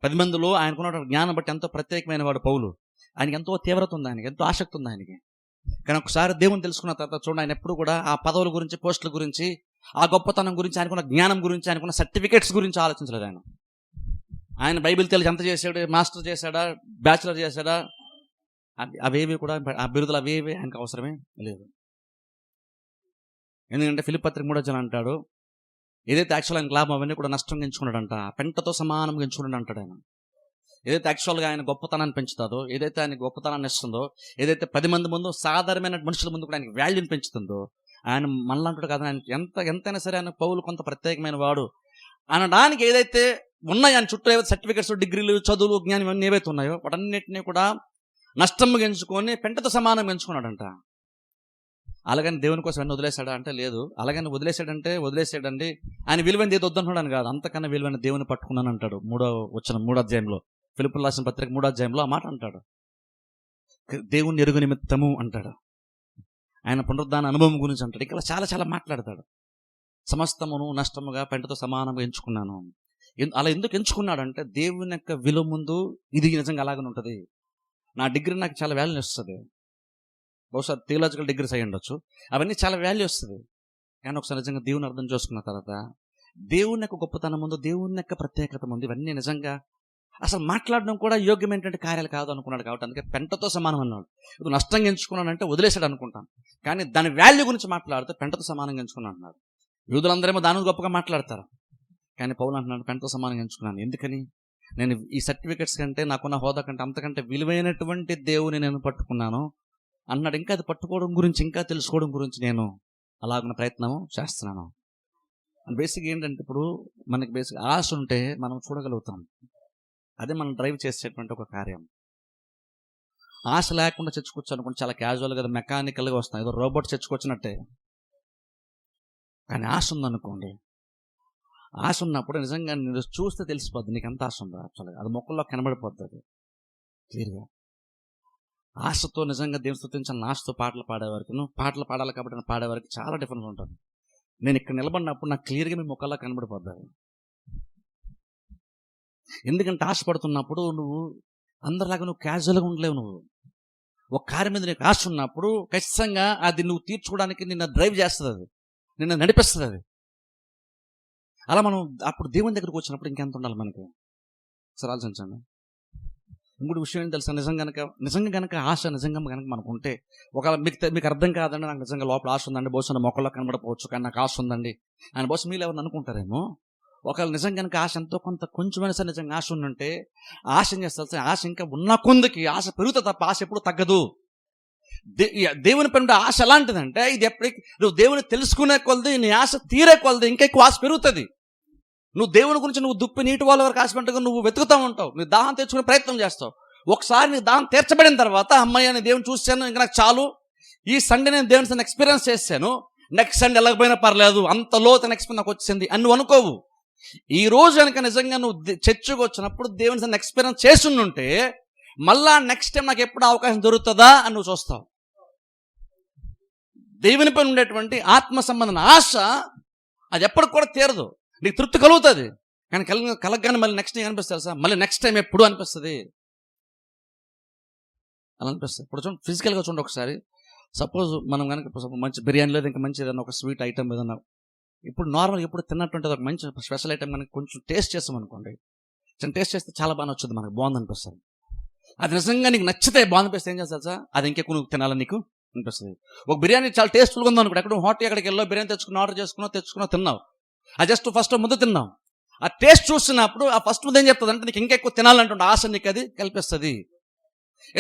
10 మందిలో ఆయనకున్న జ్ఞానం బట్టి ఎంతో ప్రత్యేకమైన వాడు పౌలు. ఆయనకి ఎంతో తీవ్రత ఉంది, ఆయనకి ఎంతో ఆసక్తి ఉంది ఆయనకి. కానీ ఒకసారి దేవుని తెలుసుకున్న తర్వాత చూడండి, ఆయన ఎప్పుడు కూడా ఆ పదవుల గురించి, పోస్టుల గురించి, ఆ గొప్పతనం గురించి, ఆయనకున్న జ్ఞానం గురించి, ఆయనకున్న సర్టిఫికేట్స్ గురించి ఆలోచించలేదు. ఆయన బైబిల్ తెలిసి ఎంత చేశాడు, మాస్టర్ చేశాడా, బ్యాచులర్ చేశాడా, అవేవి కూడా ఆ బిరుదులు అవేవి ఆయనకు అవసరమే లేదు. ఎందుకంటే ఫిలిప్పీ పత్రిక 3 అంటాడు, ఏదైతే యాక్చువల్ ఆయన లాభం అవన్నీ కూడా నష్టంగా ఎంచుకున్నాడంట, పెంటతో సమానంగా ఎంచుకున్నాడు అంటాడు ఆయన. ఏదైతే యాక్చువల్గా ఆయన గొప్పతనాన్ని పెంచుతుందో, ఏదైతే ఆయన గొప్పతనాన్ని ఇస్తుందో, ఏదైతే 10 మంది ముందు, సాధారణమైన మనుషుల ముందు కూడా ఆయనకి వాల్యూని పెంచుతుందో, ఆయన మనలాంటాడు కదా. ఆయన ఎంతైనా సరే ఆయన పౌలు కొంత ప్రత్యేకమైన వాడు అనడానికి ఏదైతే ఉన్నాయో, ఆయన చుట్టూ ఏవైతే సర్టిఫికెట్స్, డిగ్రీలు, చదువులు, జ్ఞానం ఇవన్నీ ఏవైతే ఉన్నాయో వాటన్నిటినీ కూడా నష్టంగా ఎంచుకొని పెంటతో సమానంగా ఎంచుకున్నాడంట. అలాగని దేవుని కోసం అన్నీ వదిలేశాడా అంటే లేదు. అలాగని వదిలేసాడండి ఆయన విలువైనది ఏదో వద్దనుకున్నాను కాదు, అంతకన్నా విలువైన దేవుని పట్టుకున్నాను అంటాడు 3వ అధ్యాయంలో, ఫిలిప్పీయులకు రాసిన పత్రిక 3వ అధ్యాయంలో ఆ మాట అంటాడు. దేవుని ఎరుగు నిమిత్తము అంటాడు. ఆయన పునరుద్ధాన అనుభవం గురించి అంటాడు. ఇక్కడ చాలా చాలా మాట్లాడతాడు. సమస్తమును నష్టముగా పెంటతో సమానంగా ఎంచుకున్నాను. అలా ఎందుకు ఎంచుకున్నాడంటే దేవుని యొక్క విలువ ముందు ఇది నిజంగా అలాగనే ఉంటుంది. నా డిగ్రీ నాకు చాలా వాల్యూ ఇస్తుంది. బహుశా థియలాజికల్ డిగ్రీస్ అయ్యి ఉండొచ్చు, అవన్నీ చాలా వాల్యూ వస్తుంది. కానీ ఒకసారి నిజంగా దేవుని అర్థం చేసుకున్న తర్వాత దేవుని యొక్క గొప్పతనం ముందు, దేవుని యొక్క ప్రత్యేకత ముందు ఇవన్నీ నిజంగా అసలు మాట్లాడడం కూడా యోగ్యమైనటువంటి కార్యాలు కాదు అనుకున్నాడు. కాబట్టి అందుకే పెంటతో సమానం అన్నాడు. ఇప్పుడు నష్టంగా ఎంచుకున్నాడంటే వదిలేశాడు అనుకుంటాం, కానీ దాని వాల్యూ గురించి మాట్లాడితే పెంటతో సమానంగా ఎంచుకున్నాను అన్నాడు. యూదులందరేమో దాని గొప్పగా మాట్లాడతారు, కానీ పౌలు అంటున్నాడు పెంటతో సమానంగా ఎంచుకున్నాను. ఎందుకని? నేను ఈ సర్టిఫికెట్స్ కంటే, నాకున్న హోదా కంటే అంతకంటే విలువైనటువంటి దేవుని నేను పట్టుకున్నాను అన్నాడు. ఇంకా అది పట్టుకోవడం గురించి, ఇంకా తెలుసుకోవడం గురించి నేను అలాగున్న ప్రయత్నం చేస్తున్నాను. బేసిక్ ఏంటంటే ఇప్పుడు మనకి బేసిక్ ఆశ ఉంటే మనం చూడగలుగుతాం. అదే మనం డ్రైవ్ చేసేటువంటి ఒక కార్యం. ఆశ లేకుండా చర్చకొచ్చు అనుకోండి, చాలా క్యాజువల్గా మెకానికల్గా వస్తాం, ఏదో రోబోట్ చర్చకొచ్చినట్టే. కానీ ఆశ ఉందనుకోండి, ఆశ ఉన్నప్పుడు నిజంగా నేను చూస్తే తెలిసిపోద్ది నీకు ఎంత ఆశ ఉందో. యాక్చువల్గా అది మొక్కల్లో కనబడిపోతుంది క్లియర్గా. ఆశతో నిజంగా దేవుని స్తుతించాలని ఆశతో పాటలు పాడేవారికి, పాటలు పాడాలి కాబట్టి నేను పాడేవారికి చాలా డిఫరెన్స్ ఉంటుంది. నేను ఇక్కడ నిలబడినప్పుడు నాకు క్లియర్గా మీ మొక్కల్లో కనబడిపోద్ది. ఎందుకంటే ఆశపడుతున్నప్పుడు నువ్వు అందరిలాగా నువ్వు క్యాజువల్గా ఉండలేవు. నువ్వు ఒక కార్యం మీద నీకు ఆశ ఉన్నప్పుడు ఖచ్చితంగా అది నువ్వు తీర్చుకోవడానికి నిన్ను డ్రైవ్ చేస్తుంది, అది నిన్ను నడిపిస్తుంది. అది అలా మనం అప్పుడు దేవుని దగ్గరకు వచ్చినప్పుడు ఇంకెంత ఉండాలి మనకి సరే ఆలోచించండి. ఇంకోటి విషయం ఏం తెలుసా, నిజంగా కనుక ఆశ నిజంగా కనుక మనకు ఉంటే, ఒకవేళ మీకు అర్థం కాదండి, నాకు నిజంగా లోపల ఆశ ఉందండి, బహుశా మొక్కల్లో కనబడకపోవచ్చు కానీ నాకు ఆశ ఉందండి అని బహుశా మీరు ఎవరిని అనుకుంటారేమో. ఒకవేళ నిజంగా కనుక ఆశ ఎంతో కొంచెమైనా సరే నిజంగా ఆశ ఉందంటే ఆశ ఏం చేస్తారు, ఆశ ఇంకా ఉన్న కొందికి ఆశ పెరుగుతుంది తప్ప ఆశ ఎప్పుడు తగ్గదు. దేవుని పైన ఆశ ఎలాంటిదంటే, ఇది ఎప్పటికీ నువ్వు దేవుని తెలుసుకునే కొలది, నీ ఆశ తీరే కొలది ఇంకా ఎక్కువ ఆశ పెరుగుతుంది. నువ్వు దేవుని గురించి నువ్వు దుప్పి నీటి వాళ్ళ వరకు ఆశపెట్టుగా నువ్వు వెతుకుతూ ఉంటావు, నువ్వు దాహం తెచ్చుకునే ప్రయత్నం చేస్తావు. ఒకసారి నీ దాహం తీర్చబడిన తర్వాత అమ్మాయి అని దేవుని చూశాను ఇంకా నాకు చాలు, ఈ సండే నేను దేవుని సన్నిధిని ఎక్స్పీరియన్స్ చేశాను, నెక్స్ట్ సండే వెళ్ళకపోయినా పర్లేదు, అంత లోతైన ఎక్స్పీరియన్స్ నాకు వచ్చింది అని నువ్వు అనుకోవు. ఈ రోజు కనుక నిజంగా నువ్వు చర్చకు వచ్చినప్పుడు దేవుని సన్నిధిని ఎక్స్పీరియన్స్ చేస్తుంటే మళ్ళా నెక్స్ట్ టైం నాకు ఎప్పుడు అవకాశం దొరుకుతుందా అని నువ్వు చూస్తావు. దేవునిపై ఉండేటువంటి ఆత్మ సంబంధం ఆశ అది ఎప్పటికి కూడా తీరదు. నీకు తృప్తి కలుగుతుంది, కానీ కలగగానే మళ్ళీ నెక్స్ట్ టైం అనిపిస్తుంది సార్, మళ్ళీ నెక్స్ట్ టైం ఎప్పుడు అనిపిస్తుంది, అలా అనిపిస్తుంది. ఇప్పుడు చూడండి, ఫిజికల్గా చూడండి ఒకసారి. సపోజ్ మనం కనుక మంచి బిర్యానీ లేదు, ఇంకా మంచి ఏదైనా ఒక స్వీట్ ఐటమ్ ఏదన్నా ఇప్పుడు నార్మల్గా ఎప్పుడు తిన్నట్టుంటుంది, ఒక మంచి స్పెషల్ ఐటమ్ కనుక కొంచెం టేస్ట్ చేస్తాం అనుకోండి, టేస్ట్ చేస్తే చాలా బాగా నచ్చుతుంది, మనకు బాగుంది అనిపిస్తుంది. అది నిజంగా నీకు నచ్చితే బాగుంది అనిపిస్తే ఏం చేస్తారు సార్, అది ఇంకెక్కువ నువ్వు తినాలని నీకు అనిపిస్తుంది. ఒక బిర్యానీ చాలా టేస్ట్ఫుల్గా ఉంది అనుకోండి, ఎక్కడ హోటల్ ఎక్కడికి వెళ్ళో బిర్యానీ ఆర్డర్ తెచ్చుకున్నావు తిన్నావు, అది జస్ట్ ఫస్ట్ ముద్ద తిన్నావు, ఆ టేస్ట్ చూస్తున్నప్పుడు ఆ ఫస్ట్ ముద్ద ఏం చెప్తుంది అంటే నీకు ఇంకా ఎక్కువ తినాలంటుంటే ఆశ నీకు అది కల్పిస్తుంది.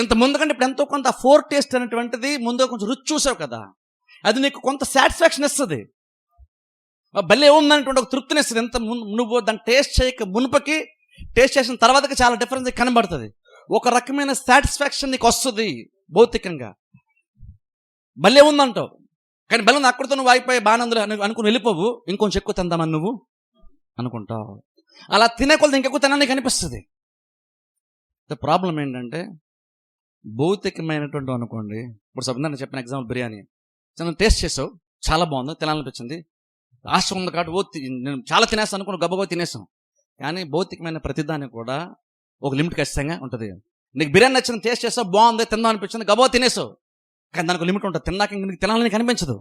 ఇంత ముందు కంటే ఇప్పుడు ఎంతో కొంత ఫోర్ టేస్ట్ అనేటువంటిది ముందు కొంచెం రుచి చూసావు కదా, అది నీకు కొంత సాటిస్ఫాక్షన్ ఇస్తుంది, భలే ఉందనేటువంటి ఒక తృప్తిని ఇస్తుంది. ఎంత నువ్వు దాన్ని టేస్ట్ చేయక మునుపకి టేస్ట్ చేసిన తర్వాతకి చాలా డిఫరెన్స్ కనబడుతుంది. ఒక రకమైన సాటిస్ఫాక్షన్ నీకు వస్తుంది భౌతికంగా, భలే ఉందంటావు. కానీ భలే ఉంది అక్కడితో నువ్వు అయిపోయి బాగానందులు అనుకుని వెళ్ళిపోవు, ఇంకొంచెం ఎక్కువ తిందామని నువ్వు అనుకుంటావు. అలా తినే కొలది ఇంకెక్కువ తినాలని కనిపిస్తుంది. ప్రాబ్లం ఏంటంటే భౌతికమైనటువంటి అనుకోండి, ఇప్పుడు సబ్బంగా చెప్పిన ఎగ్జాంపుల్ బిర్యానీ చాలా టేస్ట్ చేసావు, చాలా బాగుంది, తినాలనిపించింది, ఆశ ఉంది కాబట్టి నేను చాలా తినేస్తాను అనుకుని గబ్బగా తినేసాం. కానీ భౌతికమైన ప్రతిదాన్ని కూడా ఒక లిమిట్ ఖచ్చితంగా ఉంటుంది. నీకు బిర్యానీ నచ్చిన టేస్ట్ చేస్తావు, బాగుంది, తిందాం అనిపించింది, గబ్బగా తినేసావు, కానీ దానికి ఒక లిమిట్ ఉంటుంది. తిన్నాక ఇంక నీకు తినాలని కనిపించదు.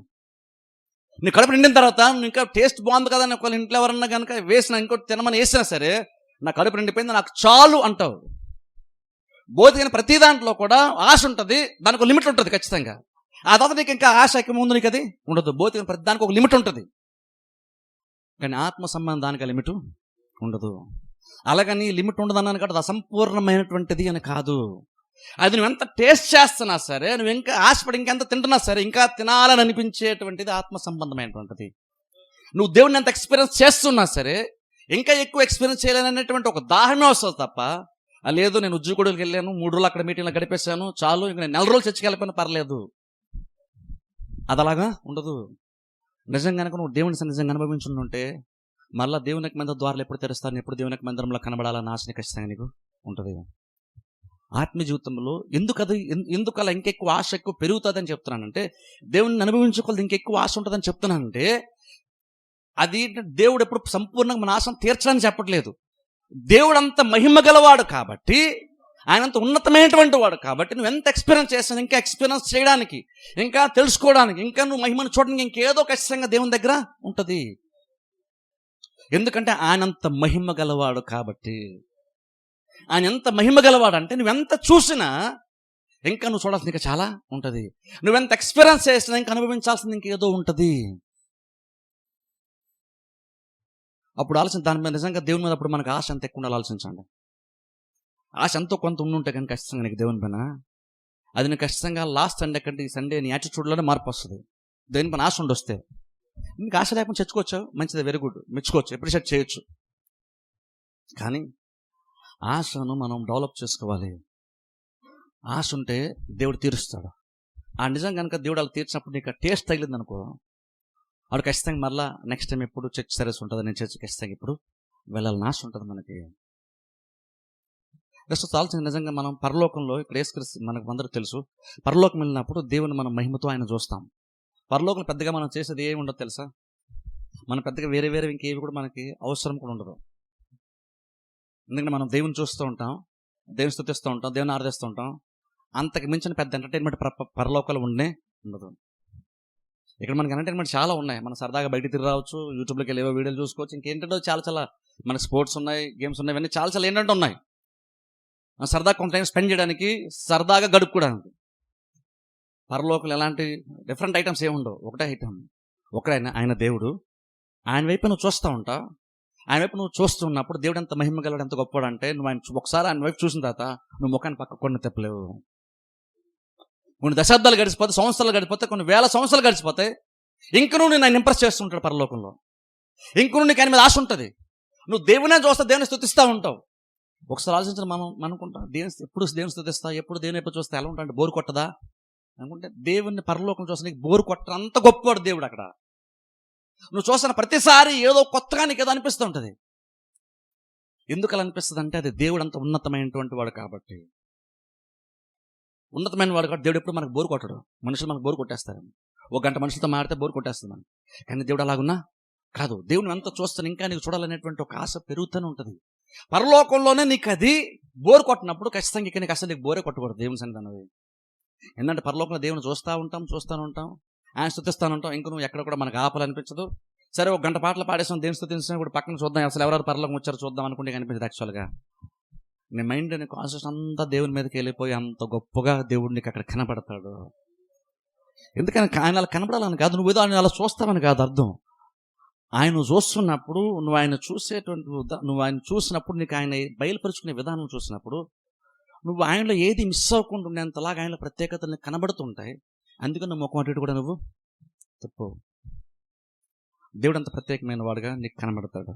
నీ కడుపు నిండిన తర్వాత నువ్వు ఇంకా టేస్ట్ బాగుంది కదా అని ఒకవేళ ఇంట్లో ఎవరన్నా కనుక వేసిన ఇంకోటి తినమని వేసినా సరే నా కడుపు నిండిపోయింది నాకు చాలు అంటావు. భౌతికమైన ప్రతి దాంట్లో కూడా ఆశ ఉంటుంది, దానికి ఒక లిమిట్ ఉంటుంది ఖచ్చితంగా. ఆ తర్వాత నీకు ఇంకా ఆశ ఎక్క ముందు నీకు అది ఉండదు. భౌతికమైన ప్రతి దానికి ఒక లిమిట్ ఉంటుంది, కానీ ఆత్మ సంబంధం దానికి లిమిట్ ఉండదు. అలాగని లిమిట్ ఉండదు అన్నాను కాబట్టి అది అసంపూర్ణమైనటువంటిది అని కాదు. అది నువ్వు ఎంత టేస్ట్ చేస్తున్నా సరే, నువ్వు ఇంకా ఆశపడి ఇంకెంత తింటున్నా సరే ఇంకా తినాలని అనిపించేటువంటిది ఆత్మ సంబంధమైనటువంటిది. నువ్వు దేవుడిని ఎంత ఎక్స్పీరియన్స్ చేస్తున్నా సరే ఇంకా ఎక్కువ ఎక్స్పీరియన్స్ చేయాలనేటువంటి ఒక దాహమే వస్తుంది తప్ప, లేదు నేను ఉద్యోగుడికి వెళ్ళాను, 3 రోజులు అక్కడ మీటింగ్లో గడిపేశాను చాలు, ఇంక నేను 4 రోజులు చర్చికి వెళ్ళిపోయినా పర్లేదు, అది అలాగా ఉండదు. నిజంగా కనుక నువ్వు దేవుని నిజంగా అనుభవించుంటే మళ్ళీ దేవునికి మందిర ద్వారాలు ఎప్పుడు తెరుస్తాను, ఎప్పుడు దేవునికి మందిరంలో కనబడాలని ఆశని ఖచ్చితంగా నీకు ఉంటుంది. ఆత్మీయ జీవితంలో ఎందుకు అలా ఇంకెక్కువ ఆశ ఎక్కువ పెరుగుతుందని చెప్తున్నానంటే, దేవుడిని అనుభవించుకోవాలి ఇంకెక్కువ ఆశ ఉంటుందని చెప్తున్నానంటే, అది దేవుడు ఎప్పుడు సంపూర్ణంగా మన ఆశను తీర్చడానికి చెప్పట్లేదు. దేవుడు అంత మహిమ గలవాడు కాబట్టి, ఆయన అంత ఉన్నతమైనటువంటి వాడు కాబట్టి నువ్వు ఎంత ఎక్స్పీరియన్స్ చేస్తాను ఇంకా ఎక్స్పీరియన్స్ చేయడానికి, ఇంకా తెలుసుకోవడానికి, ఇంకా నువ్వు మహిమను చూడడానికి ఇంకేదో ఖచ్చితంగా దేవుని దగ్గర ఉంటుంది. ఎందుకంటే ఆయన అంత మహిమ గలవాడు కాబట్టి. ఆయన ఎంత మహిమ గలవాడు అంటే నువ్వెంత చూసినా ఇంకా నువ్వు చూడాల్సింది ఇంకా చాలా ఉంటుంది, నువ్వెంత ఎక్స్పీరియన్స్ చేసినా ఇంకా అనుభవించాల్సింది ఇంకేదో ఉంటుంది. అప్పుడు దాని మీద నిజంగా దేవుని మీద అప్పుడు మనకు ఆశ ఎంత ఎక్కువ ఉండాలి ఆలోచించండి. ఆశ ఎంతో కొంత ఉండుంటే కానీ ఖచ్చితంగా నీకు దేవుని పైన అది నీకు ఖచ్చితంగా లాస్ట్ సండే కంటే ఈ సండే నీ యాటిట్యూడ్లోనే మార్పు వస్తుంది. దేని పైన ఆశ ఉండొస్తే నీకు ఆశ లేకుండా చచ్చుకోవచ్చు, మంచిది, వెరీ గుడ్, మెచ్చుకోవచ్చు, అప్రిషియేట్ చేయొచ్చు. కానీ ఆశను మనం డెవలప్ చేసుకోవాలి. ఆశ ఉంటే దేవుడు తీరుస్తాడు. ఆ నిజం కనుక దేవుడు అలా తీర్చినప్పుడు నీకు టేస్ట్ తగిలింది అనుకో, వాడు ఖచ్చితంగా మళ్ళీ నెక్స్ట్ టైం ఎప్పుడు చర్చ్ సర్వీస్ ఉంటుంది, నేను చర్చ్ ఖచ్చితంగా ఇప్పుడు వెళ్ళాలని ఆశ ఉంటుంది మనకి. జస్ట్ ఆలోచన నిజంగా మనం పరలోకంలో ఇక్కడ యేసుక్రీస్తు మనకు అందరూ తెలుసు, పరలోకం వెళ్ళినప్పుడు దేవుని మనం మహిమతో ఆయన చూస్తాం. పరలోకం పెద్దగా మనం చేసేది ఏమి ఉండదు తెలుసా, మనం పెద్దగా వేరే ఇంకేవి కూడా మనకి అవసరం కూడా ఉండదు. ఎందుకంటే మనం దేవుని చూస్తూ ఉంటాం, దేవుని స్తుతిస్తూ ఉంటాం, దేవుని ఆరాధిస్తూ ఉంటాం. అంతకు మించిన పెద్ద ఎంటర్టైన్మెంట్ పరలోకాలు ఉండదు. ఇక్కడ మనకి ఎంటర్టైన్మెంట్ చాలా ఉన్నాయి. మనం సరదాగా బయటికి తిరిగి రావచ్చు, యూట్యూబ్లోకి వెళ్ళి ఏవో వీడియోలు చూసుకోవచ్చు, ఇంకేంటంటే చాలా మన స్పోర్ట్స్ ఉన్నాయి, గేమ్స్ ఉన్నాయి, ఇవన్నీ చాలా ఏంటంటే ఉన్నాయి. సరదాగా కొంత టైం స్పెండ్ చేయడానికి, సరదాగా గడుపుకోవడానికి. పరలోకలు ఎలాంటి డిఫరెంట్ ఐటమ్స్ ఏమి ఉండవు, ఒకటే ఐటమ్, ఒకడైనా ఆయన దేవుడు. ఆయన వైపు నువ్వు చూస్తూ ఉంటావు. ఆయన వైపు నువ్వు చూస్తూ ఉన్నప్పుడు దేవుడు ఎంత మహిమ గలడు, ఎంత గొప్పవాడు అంటే నువ్వు ఒకసారి ఆయన వైపు చూసిన తర్వాత నువ్వు ముఖాన్ని పక్క కొన్ని తెప్పలేవు. కొన్ని దశాబ్దాలు గడిచిపోతే, సంవత్సరాలు గడిచిపోతే, కొన్ని వేల సంవత్సరాలు గడిచిపోతే ఇంక నువ్వు నేను ఆయన ఇంప్రెస్ చేస్తుంటాడు పరలోకంలో. ఇంక నువ్వు నీకు ఆయన మీద ఆశ ఉంటుంది. నువ్వు దేవునే చూస్తా, దేవుని స్తుతిస్తూ ఉంటావు. ఒకసారి ఆలోచించిన మనం అనుకుంటాం, ఎప్పుడు దేవుని స్తుతిస్తా, ఎప్పుడు దేవుని ఎప్పుడు చూస్తా ఎలా ఉంటా అంటే బోరు కొట్టదా? అనుకుంటే దేవుణ్ణి పరలోకం చూస్తే నీకు బోరు కొట్టడం అంత గొప్పవాడు దేవుడు అక్కడ. నువ్వు చూసిన ప్రతిసారి ఏదో కొత్తగా నీకు ఏదో అనిపిస్తూ ఉంటుంది. ఎందుకు అలా అనిపిస్తుంది అంటే అది దేవుడు అంత ఉన్నతమైనటువంటి వాడు కాబట్టి. ఉన్నతమైన వాడు కాబట్టి దేవుడు ఎప్పుడు మనకు బోరు కొట్టడు. మనుషులు మనకు బోరు కొట్టేస్తారు. ఒక గంట మనుషులతో మాడితే బోరు కొట్టేస్తుంది మనం. కానీ దేవుడు అలాగున్నా కాదు. దేవుడిని అంతా చూస్తాను, ఇంకా నీకు చూడాలనేటువంటి ఒక ఆశ పెరుగుతూనే ఉంటుంది. పరలోకంలోనే నీకు అది బోరు కొట్టినప్పుడు ఖచ్చితంగా ఇక నీకు అసలు నీకు బోరే కొట్టకూడదు దేవుని సన్నిధానం. ఎందుకంటే పరలోకంలో దేవుని చూస్తూనే ఉంటాం, ఆయన స్తుతిస్తాను ఉంటాం. ఇంక నువ్వు ఎక్కడ కూడా మనకు ఆపాలనిపించదు. సరే ఒక గంట పాటలు పాడేసాం, దేవుని స్తుతించిన కూడా పక్కన చూద్దాం, అసలు ఎవరెవరు పరలోకం వచ్చారో చూద్దాం అనుకుంటే కనిపించదు. యాక్చువల్గా నీ మైండ్ నీ కాన్సెప్ట్ అంతా దేవుని మీదకి వెళ్ళిపోయి అంత గొప్పగా దేవుడు నీకు అక్కడ కనబడతాడు. ఎందుకని ఆయన అలా కనబడాలని కాదు, నువ్వు ఏదో ఆయన అలా చూస్తావని కాదు అర్థం. ఆయన చూస్తున్నప్పుడు నువ్వు ఆయన చూసేటువంటి నువ్వు ఆయన చూసినప్పుడు నీకు ఆయన బయలుపరుచుకునే విధానం చూసినప్పుడు నువ్వు ఆయనలో ఏది మిస్ అవ్వకుండా ఉండేంతలాగా ఆయనలో ప్రత్యేకతలు కనబడుతుంటాయి. అందుకని నువ్వు ముఖం అటు కూడా నువ్వు తప్పు. దేవుడు అంత ప్రత్యేకమైన వాడుగా నీకు కనబడతాడు.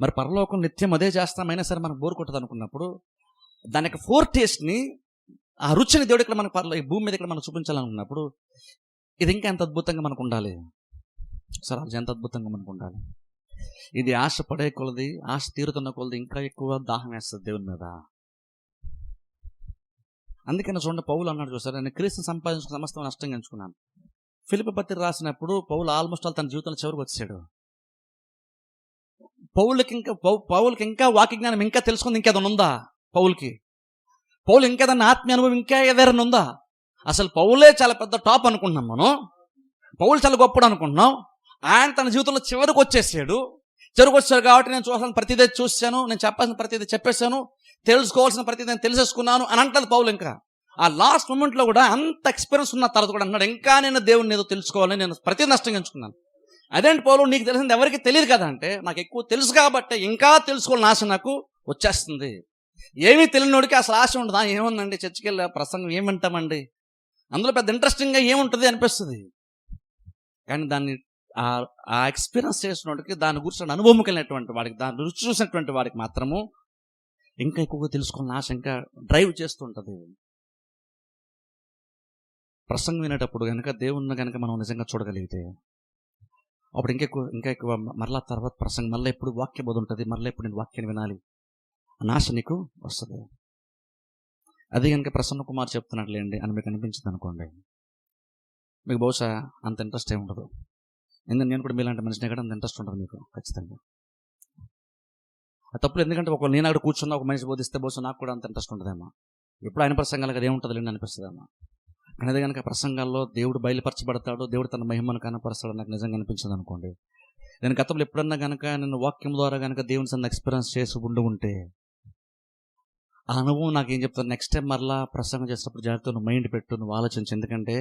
మరి పరలోకం నిత్యం అదే చేస్తామైనా సరే మనకు బోర్ కొట్టదు అనుకున్నప్పుడు దాని యొక్క ఫోర్ టేస్ట్ని, ఆ రుచిని దేవుడు ఇక్కడ మనకు ఈ భూమి మీద ఇక్కడ మనం చూపించాలనుకున్నప్పుడు ఇది ఇంకా ఎంత అద్భుతంగా మనకు ఉండాలి. సరే అది ఎంత అద్భుతంగా మనకు ఉండాలి. ఇది ఆశ పడే కొలది, ఆశ తీరుతున్న కొలది ఇంకా ఎక్కువ దాహం వేస్తుంది దేవుని మీద. అందుకని చూడండి, పౌలు అన్నాడు చూసారు, నేను క్రీస్తుని సంపాదించుకున్న సమస్తం నష్టంగా ఎంచుకున్నాను. ఫిలిప్పీ పత్రిక రాసినప్పుడు పౌలు ఆల్మోస్ట్ ఆల్ తన జీవితంలో చివరికి వచ్చాడు. పౌలుకి ఇంకా వాక్య జ్ఞానం ఇంకా తెలుసుకుంది ఇంకేదైనా ఉందా? పౌలు ఇంకేదన్నా ఆత్మీయ అనుభవం ఇంకా ఏదైనా ఉందా? అసలు పౌలే చాలా పెద్ద టాప్ అనుకుంటున్నాం మనం. పౌలు చాలా గొప్పడు అనుకుంటున్నాం. ఆయన తన జీవితంలో చివరికి వచ్చాడు కాబట్టి నేను చూసాను, ప్రతిదీ చూశాను, నేను చెప్పాల్సిన ప్రతిదీ చెప్పేశాను, తెలుసుకోవాల్సిన ప్రతిదీ నేను తెలిసేసుకున్నాను అని అంటాడు పౌలు. ఇంకా ఆ లాస్ట్ మూమెంట్లో కూడా అంత ఎక్స్పీరియన్స్ ఉన్న తర్వాత కూడా అన్నాడు, ఇంకా నేను దేవుడిని ఏదో తెలుసుకోవాలని నేను ప్రతిదీ నష్టంగా ఎంచుకున్నాను. అదేంటి పౌలు, నీకు తెలిసింది ఎవరికి తెలియదు కదా అంటే, నాకు ఎక్కువ తెలుసు కాబట్టి ఇంకా తెలుసుకోవాలని ఆశ నాకు వచ్చేస్తుంది. ఏమీ తెలియనోడికి అసలు ఆశ ఉండదా? ఏముందండి, చర్చికి వెళ్ళి ప్రసంగం ఏమి వింటామండి, అందులో పెద్ద ఇంట్రెస్టింగ్గా ఏముంటుంది అనిపిస్తుంది. కానీ దాన్ని ఆ ఎక్స్పీరియన్స్ చేసినోడికి, దాని గురించి అనుభవం కలిగినటువంటి వాడికి, దాన్ని రుచి చూసినటువంటి వాడికి మాత్రము ఇంకా ఎక్కువగా తెలుసుకోవాలని ఆశ ఇంకా డ్రైవ్ చేస్తుంటుంది. ప్రసంగం వినేటప్పుడు కనుక దేవుణ్ణి కనుక మనం నిజంగా చూడగలిగితే అప్పుడు ఇంకా ఎక్కువ మరలా తర్వాత ప్రసంగం మళ్ళీ ఎప్పుడు వాక్య బోధ ఉంటుంది, మళ్ళీ ఎప్పుడు నేను వాక్యాన్ని వినాలి అన్న ఆశ నీకు వస్తుంది. అది కనుక ప్రసన్న కుమార్ చెప్తున్నట్లేండి అని మీకు అనిపించింది అనుకోండి, మీకు బహుశా అంత ఇంట్రెస్ట్ ఏమి ఉండదు. ఎందుకంటే నేను కూడా మీలాంటి మనిషిని కూడా అంత ఇంట్రెస్ట్ ఉండదు మీకు ఖచ్చితంగా. అది తప్పులు. ఎందుకంటే ఒకవేళ నేను అక్కడ కూర్చున్నా ఒక మనిషి బోధిస్తే బహుశా నాకు కూడా అంత ఇంట్రెస్ట్ ఉండదేమో. ఎప్పుడు ఆయన ప్రసంగాలు కదా ఏముంటుందిలేండి అనిపిస్తుందేమో. కానీ అదే కనుక ప్రసంగాల్లో దేవుడు బయలుపరచబడతాడు, దేవుడు తన మహిమను కనపరుస్తాడు నాకు నిజంగా అనిపించింది అనుకోండి. నేను గతంలో ఎప్పుడన్నా కనుక నేను వాక్యం ద్వారా కనుక దేవుని సన్న ఎక్స్పీరియన్స్ చేసి ఉంటే ఆ అనుభవం నాకు ఏం చెప్తాను, నెక్స్ట్ టైం మరలా ప్రసంగం చేసినప్పుడు జాగ్రత్త నువ్వు మైండ్ పెట్టు, నువ్వు ఆలోచించు. ఎందుకంటే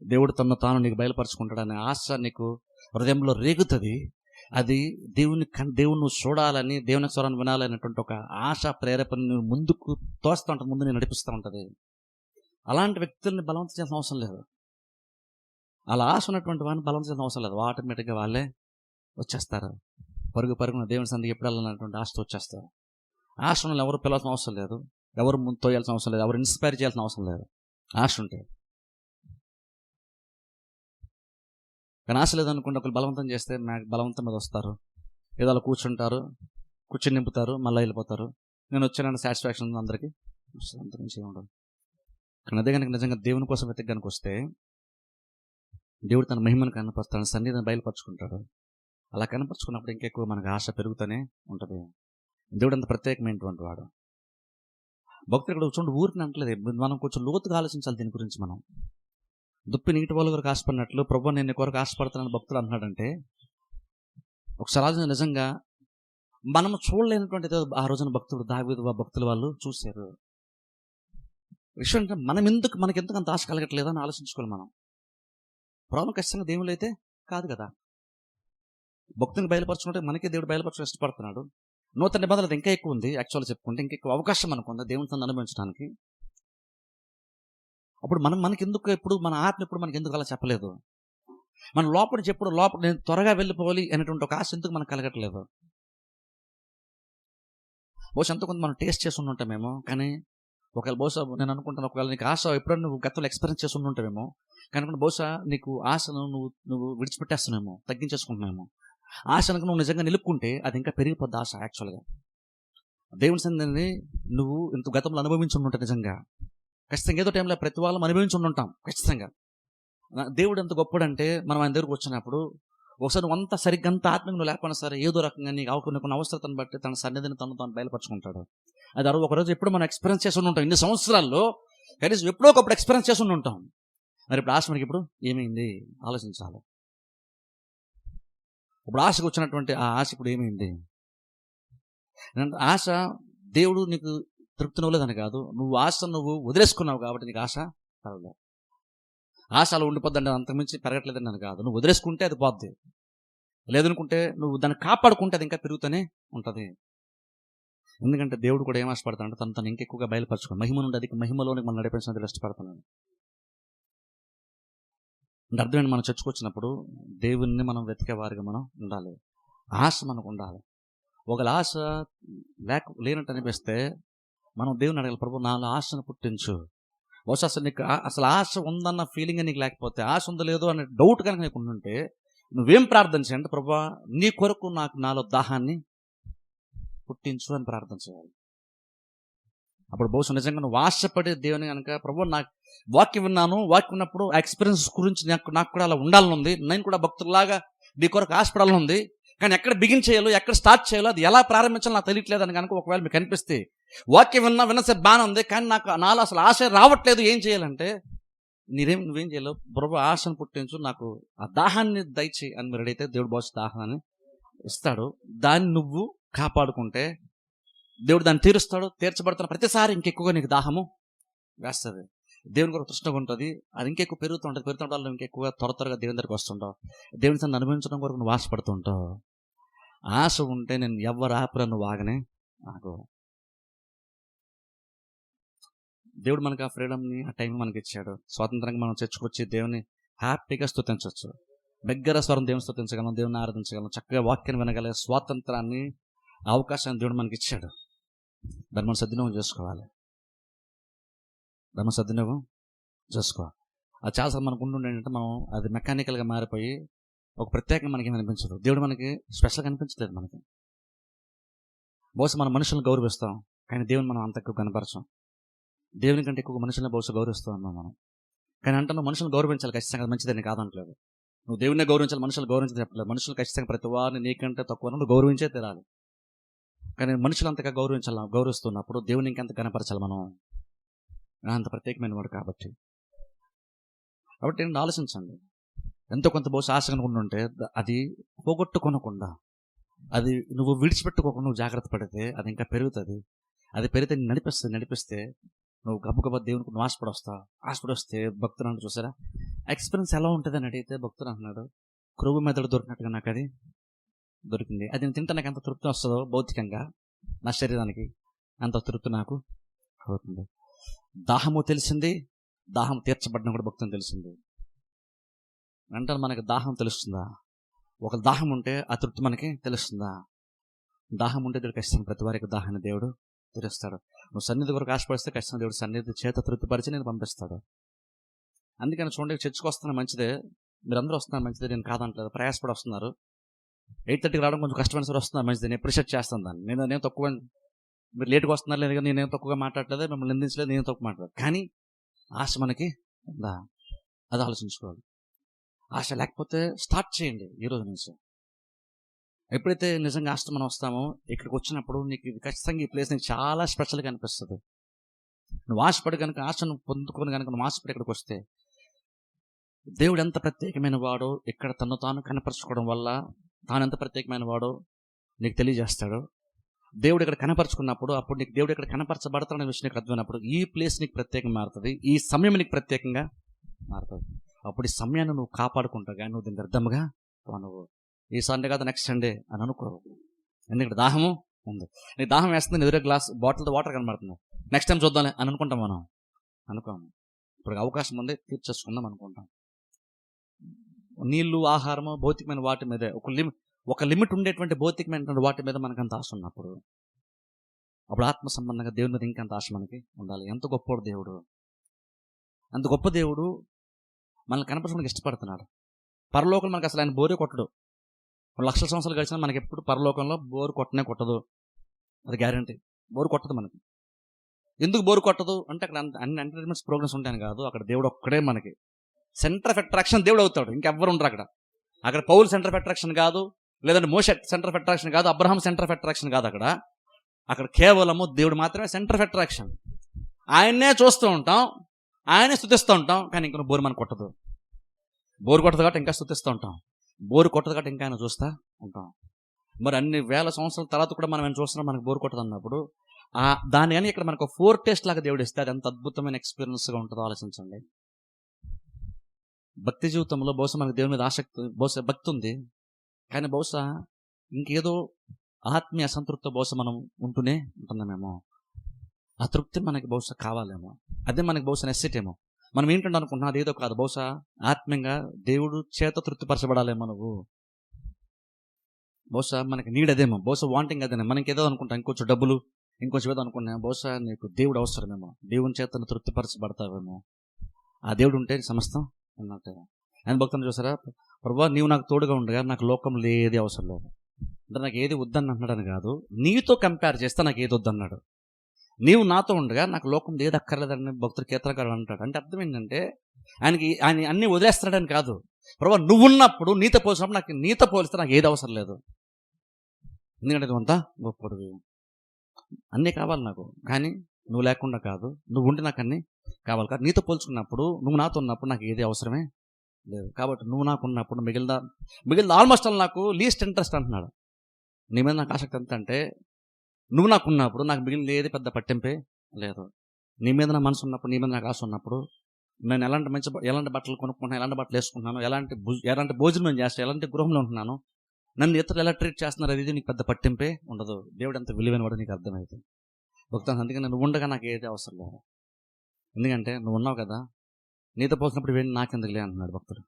దేవుడు తాను నీకు బయలుపరచుకుంటాడనే ఆశ నీకు హృదయంలో రేగుతుంది. అది దేవుని నువ్వు చూడాలని, దేవుని స్వరాన్ని వినాలనేటువంటి ఒక ఆశ ప్రేరేపణ నువ్వు ముందుకు తోస్తూ ఉంటుంది, ముందు నేను నడిపిస్తూ ఉంటుంది. అలాంటి వ్యక్తుల్ని బలవంతం చేయాల్సిన అవసరం లేదు. అలా ఆశ ఉన్నటువంటి వాడిని బలవంతం చేయాల్సిన అవసరం లేదు. ఆటోమేటిక్గా వాళ్ళే వచ్చేస్తారు. పరుగున దేవుని సందికి ఎప్పుడు వెళ్ళాలన్నటువంటి ఆశతో వచ్చేస్తారు. ఆశ ఉన్న ఎవరు పిలవాల్సిన అవసరం లేదు, ఎవరు ముందు తోయాల్సిన అవసరం లేదు, ఎవరు ఇన్స్పైర్ చేయాల్సిన అవసరం లేదు. ఆశ ఉంటే. కానీ ఆశ లేదనుకుంటే ఒకరు బలవంతం చేస్తే నాకు బలవంతం మీద వస్తారు, ఏదో అలా కూర్చొని నింపుతారు, మళ్ళీ వెళ్ళిపోతారు. నేను వచ్చానన్న సాటిస్ఫాక్షన్ ఉంది అందరికీ, అంత నుంచి ఏముండదు. కానీ అదే కనుక నిజంగా దేవుని కోసం వెతకడానికి వస్తే దేవుడు తన మహిమను కనపరుస్తాడు, సన్నిధిని బయలుపరుచుకుంటాడు. అలా కనపరుచుకున్నప్పుడు ఇంకెక్కువ మనకు ఆశ పెరుగుతూనే ఉంటుంది. దేవుడు అంత ప్రత్యేకమైనటువంటి వాడు. భక్తులు ఇక్కడ చూడండి, ఊరికి అంటలేదు, మనం కొంచెం లోతుగా ఆలోచించాలి దీని గురించి. మనం దుప్పి నీటి వాళ్ళ వరకు ఆశపడినట్లు ప్రభు నేను కొరకు ఆశపడతానని భక్తులు అంటున్నాడంటే ఒకసారి నిజంగా మనం చూడలేనటువంటిది ఆ రోజున దావీదు భక్తులు వాళ్ళు చూశారు. విషయం అంటే మనకెందుకు అంత ఆశ కలగట్లేదని ఆలోచించుకోవాలి మనం. ప్రాబ్లం ఖచ్చితంగా దేవుళ్ళు అయితే కాదు కదా. భక్తుని బయలుపరచుకుంటే మనకే దేవుడు బయలుపరచు ఇష్టపడుతున్నాడు. నూతన నిబంధనలు ఇంకా ఎక్కువ ఉంది. యాక్చువల్గా చెప్పుకుంటే ఇంకా ఎక్కువ అవకాశం మనకుంది దేవునితో అనుభవించడానికి. అప్పుడు మనకెందుకు ఎప్పుడు మన ఆత్మ ఎప్పుడు మనకి ఎందుకు అలా చెప్పలేదు? మన లోపల నేను త్వరగా వెళ్ళిపోవాలి అనేటువంటి ఒక ఆశ ఎందుకు మనకు కలగట్లేదు? బహుశా ఎంతో కొంత మనం టేస్ట్ చేసి ఉంటామేమో, కానీ ఒకవేళ బహుశా నేను అనుకుంటాను, ఒకవేళ నీకు ఆశ ఎప్పుడైనా నువ్వు గతంలో ఎక్స్పీరియన్స్ చేసి ఉంటావేమో, కనుక బహుశా నీకు ఆశను నువ్వు విడిచిపెట్టేస్తున్నామో, తగ్గించేసుకుంటున్నామో. ఆశను నువ్వు నిజంగా నిలుపుకుంటే అది ఇంకా పెరిగిపోద్ది ఆశ. యాక్చువల్గా దేవుని సన్నిధిని నువ్వు ఇంత గతంలో అనుభవించి ఉంటుంటావు. నిజంగా ఖచ్చితంగా ఏదో టైంలో ప్రతి వాళ్ళం అనుభవించి ఉంటాం ఖచ్చితంగా. దేవుడు ఎంత గొప్పడంటే మనం ఆయన దగ్గరకు వచ్చినప్పుడు ఒకసారి నువ్వు అంతా సరిగ్గా అంత ఆత్మీయంగా నువ్వు లేకపోయినా సరే ఏదో రకంగా నీకు కొన్ని అవసరతను బట్టి తన సన్నిధిని తను బయలుపరుచుకుంటాడు. అది ఒకరోజు ఎప్పుడు మనం ఎక్స్పీరియన్స్ చేసి ఉంటాం. ఇన్ని సంవత్సరాల్లో కనీసం ఎప్పుడో ఒకప్పుడు ఎక్స్పీరియన్స్ చేసి ఉంటాం. మరి ఇప్పుడు ఆశ మనకి ఇప్పుడు ఏమైంది ఆలోచించాలి. ఇప్పుడు ఆశకు వచ్చినటువంటి ఆ ఆశ ఇప్పుడు ఏమైంది? ఆశ దేవుడు నీకు తృప్తినివ్వలేదని కాదు, నువ్వు నువ్వు వదిలేసుకున్నావు కాబట్టి నీకు ఆశ కలగలేదు. ఆశ అలా ఉండిపోద్దండి, అంతకుమించి పెరగట్లేదని అని కాదు. నువ్వు వదిలేసుకుంటే అది పోద్ది, లేదనుకుంటే నువ్వు దాన్ని కాపాడుకుంటే అది ఇంకా పెరుగుతూనే ఉంటుంది. ఎందుకంటే దేవుడు కూడా ఏం ఆశపడతాడంటే తను ఇంకెక్కువగా బయలుపరచుకో, మహిమ నుండి అధిక మహిమలోనికి మనం నడిపించినది ఇష్టపడుతున్నాడు. అంటే అర్థమైంది, మనం చర్చకొచ్చినప్పుడు దేవుణ్ణి మనం వెతికే వారిగా మనం ఉండాలి. ఆశ మనకు ఉండాలి. ఒకవేళ ఆశ లేనట్టు అనిపిస్తే మనం దేవుని అడగాలి, ప్రభు నాలో ఆశను పుట్టించు. బహుశా అసలు నీకు అసలు ఆశ ఉందన్న ఫీలింగ్ నీకు లేకపోతే, ఆశ ఉందో లేదో అనే డౌట్ కనుక నీకు ఉంటే నువ్వేం ప్రార్థన చేయండి, ప్రభు నీ కొరకు నాలో దాహాన్ని పుట్టించు అని ప్రార్థన చేయాలి. అప్పుడు బహుశా నిజంగా నువ్వు ఆశపడే దేవుని కనుక, ప్రభు నాకు వాక్యం విన్నాను, వాక్యం ఉన్నప్పుడు ఆ ఎక్స్పీరియన్స్ గురించి నాకు కూడా అలా ఉండాలని ఉంది, నేను కూడా భక్తులాగా నీ కొరకు ఆశపడాలని ఉంది, కానీ ఎక్కడ బిగిన్ చేయాలో ఎక్కడ స్టార్ట్ చేయాలో అది ఎలా ప్రారంభించాలో నాకు తెలియట్లేదు అని కనుక ఒకవేళ మీకు అనిపిస్తే, వాక్యం విన్నసే బాగానే ఉంది కానీ నాలో అసలు ఆశ రావట్లేదు, ఏం చేయాలంటే నువ్వేం చేయాలో, ప్రభు ఆశను పుట్టించు, నాకు ఆ దాహాన్ని దయచేయి అని మీరు అడిగితే దేవుడు బహుశా దాహాన్ని ఇస్తాడు. దాన్ని నువ్వు కాపాడుకుంటే దేవుడు దాన్ని తీరుస్తాడు. తీర్చబడుతున్న ప్రతిసారి ఇంకెక్కువగా నీకు దాహము వేస్తుంది, దేవుని కొరకు తృష్ణగా ఉంటుంది, అది ఇంకెక్కువ పెరుగుతుంటుంది. పెరుగుతుంటే ఇంకెక్కువగా త్వరగా దేవుని దగ్గరికి వస్తుంటావు, దేవుని తను అనుభవించడం కొరకు నువ్వు ఆశపడుతుంటావు. ఆశ ఉంటే నేను ఎవరు ఆపరా, నువ్వు ఆగనే ఆగు. దేవుడు మనకు ఆ ఫ్రీడమ్ని ఆ టైం మనకి ఇచ్చాడు. స్వాతంత్రంగా మనం చర్చకొచ్చి దేవుని హ్యాపీగా స్తుతించవచ్చు, దగ్గర స్వరం దేవుని స్తుతించగలం, దేవుని ఆరాధించగలం, చక్కగా వాక్యాన్ని వినగలిగే స్వాతంత్రాన్ని అవకాశాన్ని దేవుడు మనకి ఇచ్చాడు. దాన్ని మనం సద్వినియోగం చేసుకోవాలి. దాన్ని సద్వినియోగం చేసుకోవాలి. అది చాలాసార్లు మనకు ఉండి ఏంటంటే మనం అది మెకానికల్గా మారిపోయి ఒక ప్రత్యేకంగా మనకి అనిపించదు. దేవుడు మనకి స్పెషల్గా అనిపించలేదు. మనకి బహుశా మనం మనుషులను గౌరవిస్తాం కానీ దేవుని మనం అంత ఎక్కువ కనపరచాం. దేవుని కంటే ఎక్కువ మనుషులను బహుశా గౌరవిస్తూ ఉన్నాం మనం. కానీ అంటే నువ్వు మనుషులను గౌరవించాలి, ఖచ్చితంగా మంచిదని కాదంటలేదు. నువ్వు దేవుడినే గౌరవించాలి, మనుషులు గౌరవించాలి చెప్పలేదు. మనుషులు ఖచ్చితంగా ప్రతి వారిని నీకంటే తక్కువ నువ్వు గౌరవించే తీరాలి. కానీ మనుషులు అంతగా గౌరవిస్తున్నప్పుడు దేవుని ఇంకెంత కనపరచాలి మనం, అంత ప్రత్యేకమైన వాడు కాబట్టి. నేను ఆలోచించండి, ఎంతో కొంత బహుశా ఆశ కనుకుంటుంటే అది పోగొట్టుకొనకుండా, అది నువ్వు విడిచిపెట్టుకోకుండా నువ్వు జాగ్రత్త పడితే అది ఇంకా పెరుగుతుంది. అది పెరిగితే నడిపిస్తే నువ్వు గబగబా దేవునికి నువ్వు ఆశపడొస్తే భక్తులు అంటే చూసారా ఎక్స్పీరియన్స్ ఎలా ఉంటుంది అని అడిగితే భక్తులు అంటున్నాడు, క్రొవ్వు మెదడు దొరికినట్టుగా నాకు అది దొరికింది. అది నేను తింటే నాకు ఎంత తృప్తి వస్తుందో భౌతికంగా నా శరీరానికి అంత తృప్తి నాకు అవుతుంది. దాహము తెలిసింది, దాహం తీర్చబడిన కూడా భక్తుని తెలిసింది. అంటే మనకి దాహం తెలుస్తుందా? ఒక దాహం ఉంటే ఆ తృప్తి మనకి తెలుస్తుందా? దాహం ఉంటే దేవుడు ఖచ్చితంగా ప్రతి వారికి దాహాన్ని దేవుడు తీరుస్తాడు. నువ్వు సన్నిధి వరకు ఆశపడిస్తే ఖచ్చితంగా దేవుడు సన్నిధి చేత తృప్తిపరిచి నేను పంపిస్తాడు. అందుకని చూడండి, చర్చకు వస్తున్నా మంచిదే, మీరు అందరూ వస్తున్నారు మంచిదే, నేను కాదంటలేదు. ప్రయాసపడి వస్తున్నారు, 8:30కి రావడం కొంచెం కష్టమైన సరే వస్తున్నారు మంచిదే, నేను అప్రిషియేట్ చేస్తాను దాన్ని. నేను తక్కువ, మీరు లేట్గా వస్తున్నారు లేదు, నేనేం తక్కువగా మాట్లాడలేదు, మిమ్మల్ని నిందించలేదు, నేను తక్కువ మాట్లాడలేదు. కానీ ఆశ మనకి ఉందా? అది ఆలోచించుకోవాలి. ఆశ లేకపోతే స్టార్ట్ చేయండి ఈ రోజు నుంచి. ఎప్పుడైతే నిజంగా ఆశ మనం వస్తామో ఇక్కడికి వచ్చినప్పుడు నీకు ఖచ్చితంగా ఈ ప్లేస్ నీకు చాలా స్పెషల్గా అనిపిస్తుంది. నువ్వు ఆశపడి కనుక, ఆశను పొందుకొని కనుక నువ్వు ఆశపడి ఇక్కడికి వస్తే దేవుడు ఎంత ప్రత్యేకమైన వాడో ఇక్కడ తను తాను కనపరచుకోవడం వల్ల తాను ఎంత ప్రత్యేకమైన వాడో నీకు తెలియజేస్తాడు. దేవుడు ఇక్కడ కనపరుచుకున్నప్పుడు అప్పుడు నీకు దేవుడు ఇక్కడ కనపరచబడతాడనే విషయం నీకు అర్థమైనప్పుడు ఈ ప్లేస్ నీకు ప్రత్యేకంగా మారుతుంది, ఈ సమయం నీకు ప్రత్యేకంగా మారుతుంది. అప్పుడు ఈ సమయాన్ని నువ్వు కాపాడుకుంటావు కానీ నువ్వు దీనికి అర్థంగా నువ్వు ఈ సండే కాదు నెక్స్ట్ సండే అని అనుకోవు. ఎందుకంటే దాహము ఉంది, నీకు దాహం వేస్తుంది, నీ ఎదురే గ్లాస్ బాటిల్తో వాటర్ కనబడుతుంది, నెక్స్ట్ టైం చూద్దాంలే అని అనుకుంటాం మనం. అనుకోము, ఇప్పుడు అవకాశం ఉంది తీర్చేసుకుందాం అనుకుంటాం. నీళ్లు, ఆహారము, భౌతికమైన వాటి మీదే ఒక లిమిట్ ఉండేటువంటి భౌతికమైనటువంటి వాటి మీద మనకు అంత ఆశ ఉన్నప్పుడు అప్పుడు ఆత్మ సంబంధంగా దేవుని మీద ఇంకెంత ఆశ మనకి ఉండాలి. ఎంత గొప్ప దేవుడు, అంత గొప్ప దేవుడు మనల్ని కనపరచడానికి ఇష్టపడుతున్నాడు. పరలోకం మనకు అసలు ఆయన బోరే కొట్టడు. లక్షల సంవత్సరాలు గడిచినా మనకి ఎప్పుడు పరలోకంలో బోరు కొట్టదు. అది గ్యారంటీ. బోరు కొట్టదు మనకి. ఎందుకు బోరు కొట్టదు అంటే అక్కడ అన్ని ఎంటర్టైన్మెంట్స్ ప్రోగ్రామ్స్ ఉంటాయని కాదు. అక్కడ దేవుడు ఒక్కడే మనకి సెంటర్ ఆఫ్ అట్రాక్షన్. దేవుడు అవుతాడు, ఇంకెవ్వరు ఉండరు అక్కడ. అక్కడ పౌలు సెంటర్ ఆఫ్ అట్రాక్షన్ కాదు, లేదంటే మోషే సెంటర్ ఆఫ్ అట్రాక్షన్ కాదు, అబ్రహాం సెంటర్ ఆఫ్ అట్రాక్షన్ కాదు. అక్కడ కేవలము దేవుడు మాత్రమే సెంటర్ ఆఫ్ అట్రాక్షన్. ఆయన్నే చూస్తూ ఉంటాం, ఆయనే స్తుతిస్తూ ఉంటాం. కానీ ఇంకా బోరు మనకు కొట్టదు. బోరు కొట్టదు కాబట్టి ఇంకా స్తుతిస్తూ ఉంటాం. బోరు కొట్టదు కాబట్టి ఇంకా ఆయన చూస్తూ ఉంటాం. మరి అన్ని వేల సంవత్సరాల తర్వాత కూడా మనం చూస్తున్నాం, మనకు బోరు కొట్టదు అన్నప్పుడు దాని కానీ ఇక్కడ మనకు 4 టేస్ట్ లాగా దేవుడు ఇస్తే అది ఎంత అద్భుతమైన ఎక్స్పీరియన్స్గా ఉంటుందో ఆలోచించండి. భక్తి జీవితంలో బహుశా మనకు దేవుని మీద ఆసక్తి, బహుశా భక్తి ఉంది, కానీ బహుశా ఇంకేదో ఆత్మీయ అసంతృప్తి బహుశా మనం ఉంటున్నామేమో. ఆ తృప్తి మనకి బహుశా కావాలేమో, అదే మనకి బహుశా నెస్సిటీ. మనం ఏంటంటే అనుకుంటున్నా అది ఏదో కాదు, బహుశా ఆత్మీయంగా దేవుడు చేత తృప్తిపరచబడాలేమో. నువ్వు బహుశా మనకి నీడ్ అదేమో, బహుశా వాంటింగ్ అదేమో. మనకి ఏదో అనుకుంటాం, ఇంకొంచెం డబ్బులు, ఇంకొంచెం ఏదో అనుకున్నాం. బహుశా నీకు దేవుడు అవసరమేమో, దేవుని చేత తృప్తిపరచబడతావేమో. ఆ దేవుడు ఉంటే సమస్తం ఉన్నట్టే. ఆయన భక్తులను చూసారా, ప్రభువా నీవు నాకు తోడుగా ఉండగా నాకు లోకంలో ఏది అవసరం లేదు అంటే, నాకు ఏది వద్దని అంటున్నాడని కాదు, నీతో కంపేర్ చేస్తే నాకు ఏది వద్దన్నాడు. నీవు నాతో ఉండగా నాకు లోకం ఏది అక్కర్లేదని భక్తుడు కీర్తనకారుడు అంటాడు. అంటే అర్థం ఏంటంటే ఆయన అన్నీ వదిలేస్తాడని కాదు. ప్రభువా నువ్వు ఉన్నప్పుడు నీతో పోల్చినప్పుడు నాకు నీతో పోలిస్తే నాకు ఏది అవసరం లేదు, ఎందుకంటే నువ్వు అంతా గొప్పడివి, అన్నీ కావాలి నాకు. కానీ నువ్వు లేకుండా కాదు, నువ్వు ఉండి నాకు అన్నీ కావాలి. కానీ నీతో పోల్చుకున్నప్పుడు, నువ్వు నాతో ఉన్నప్పుడు నాకు ఏది అవసరమే లేదు. కాబట్టి నువ్వు నాకు ఉన్నప్పుడు మిగిలిన ఆల్మోస్ట్ ఆల్ నాకు లీస్ట్ ఇంట్రెస్ట్ అంటున్నాడు. నీ మీద నాకు ఆసక్తి ఎంత అంటే, నువ్వు నాకు ఉన్నప్పుడు నాకు మిగిలిన ఏది పెద్ద పట్టింపే లేదు. నీ మీద నా మనసు ఉన్నప్పుడు, నీ మీద నాకు ఆశ ఉన్నప్పుడు, నేను ఎలాంటి బట్టలు కొనుక్కుంటున్నాను, ఎలాంటి బట్టలు వేసుకుంటున్నాను, ఎలాంటి భోజనం నేను చేస్తాను, ఎలాంటి గృహంలో ఉంటున్నాను, నన్ను ఇతరులు ఎలా ట్రీట్ చేస్తున్నారు, అది నీకు పెద్ద పట్టింపే ఉండదు. దేవుడు ఎంత విలువైన వాడు నీకు అర్థమవుతుంది. భక్తులు అందుకని నువ్వు ఉండగా నాకు ఏది అవసరం లేదు, ఎందుకంటే నువ్వు ఉన్నావు కదా, నీతో పోసినప్పుడు ఇవేంటి నాకెందుకు లే అంటున్నాడు భక్తుడు.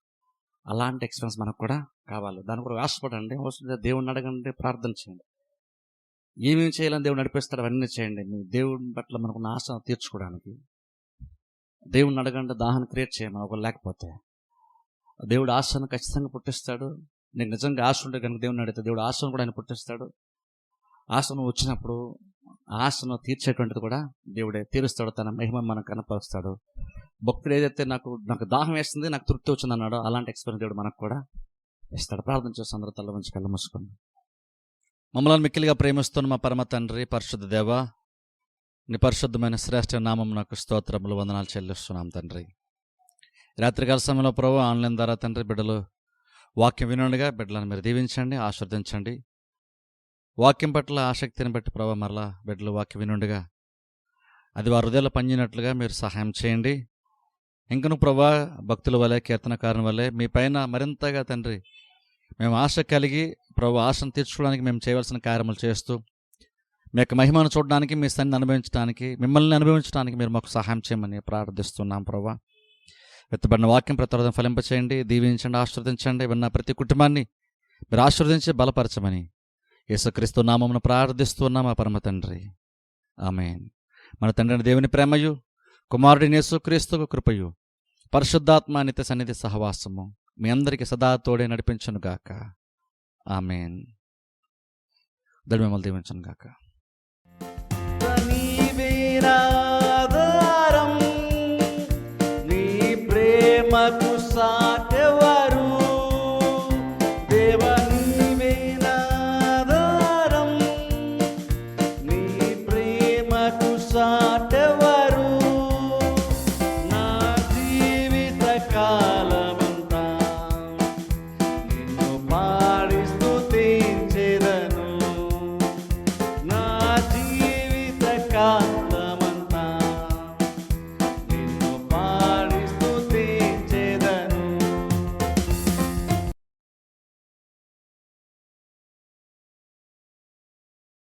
అలాంటి ఎక్స్పీరియన్స్ మనకు కూడా కావాలి. దాని కూడా ఆశపడండి, అవసరం దేవుడిని అడగండి, ప్రార్థన చేయండి. ఏమేమి చేయాలని దేవుడు నడిపిస్తాడు అవన్నీ చేయండి. మీ దేవుని పట్ల మనకున్న ఆశ తీర్చుకోవడానికి దేవుడిని అడగండి, దాహాన్ని క్రియేట్ చేయమని. ఒకరు లేకపోతే దేవుడు ఆశను ఖచ్చితంగా పుట్టిస్తాడు. నీకు నిజంగా ఆశ ఉంటే కనుక దేవుడిని అడిగితే దేవుడు ఆశను కూడా ఆయన పుట్టిస్తాడు. ఆశను వచ్చినప్పుడు ఆశను తీర్చేటువంటిది కూడా దేవుడే తీరుస్తాడు, తన మహిమ మనకు కనపరుస్తాడు. భక్తుడు ఏదైతే నాకు దాహం వేస్తుంది, నాకు తృప్తి వచ్చింది అన్నాడో అలాంటి ఎక్స్పీరియన్స్ దేవుడు మనకు కూడా ఇస్తాడు. ప్రార్థన చేసి అందరూ తల వంచి కళ్ళు మూసుకొని. మమ్మల్ని మిక్కిలిగా ప్రేమిస్తున్న మా పరమ తండ్రి, పరిశుద్ధ దేవా, నీ పరిశుద్ధమైన శ్రేష్ఠ నామం నాకు స్తోత్రములు, వందనాలు చెల్లిస్తున్నాం తండ్రి. రాత్రికాల సమయంలో ప్రభు ఆన్లైన్ ద్వారా తండ్రి బిడ్డలు వాక్యం వినుండగా బిడ్డలను మీరు దీవించండి, ఆశీర్వదించండి. వాక్యం పట్ల ఆసక్తిని బట్టి ప్రభు మరలా బిడ్డలు వాక్యం వినుండగా అది వారి హృదయాలు పంచినట్లుగా మీరు సహాయం చేయండి. ఇంకను ప్రభా భక్తుల వలె, కీర్తనకారుని వలె మీ పైన మరింతగా తండ్రి మేము ఆశ కలిగి ప్రభు ఆశను తీర్చుకోవడానికి మేము చేయవలసిన కార్యములు చేస్తూ మీ యొక్క మహిమను చూడడానికి, మీ సన్నిధిని అనుభవించడానికి, మిమ్మల్ని అనుభవించడానికి మీరు మాకు సహాయం చేయమని ప్రార్థిస్తున్నాం ప్రభా. వెత్తబడిన వాక్యం ప్రతి హృదయం ఫలింపచేయండి, దీవించండి, ఆశీర్వదించండి. విన్న ప్రతి కుటుంబాన్ని మీరు ఆశీర్వదించి బలపరచమని యేసుక్రీస్తు నామమున ప్రార్థిస్తున్నాం మా పరమ తండ్రి, ఆమేన్. మన తండ్రి దేవుని ప్రేమయు, కుమారుడిని యేసుక్రీస్తు కృపయు, పరిశుద్ధాత్మ నిత్య సన్నిధి సహవాసము మీ అందరికీ సదా తోడే నడిపించునుగాక, ఆమేన్. దేవుడు మిమ్మల్ని దీవించునుగాక. నీ ప్రేమకు సాటెవరు దేవా, నీవే నాధారం. నీ ప్రేమకు సాటెవరు నా జీవిత కాలం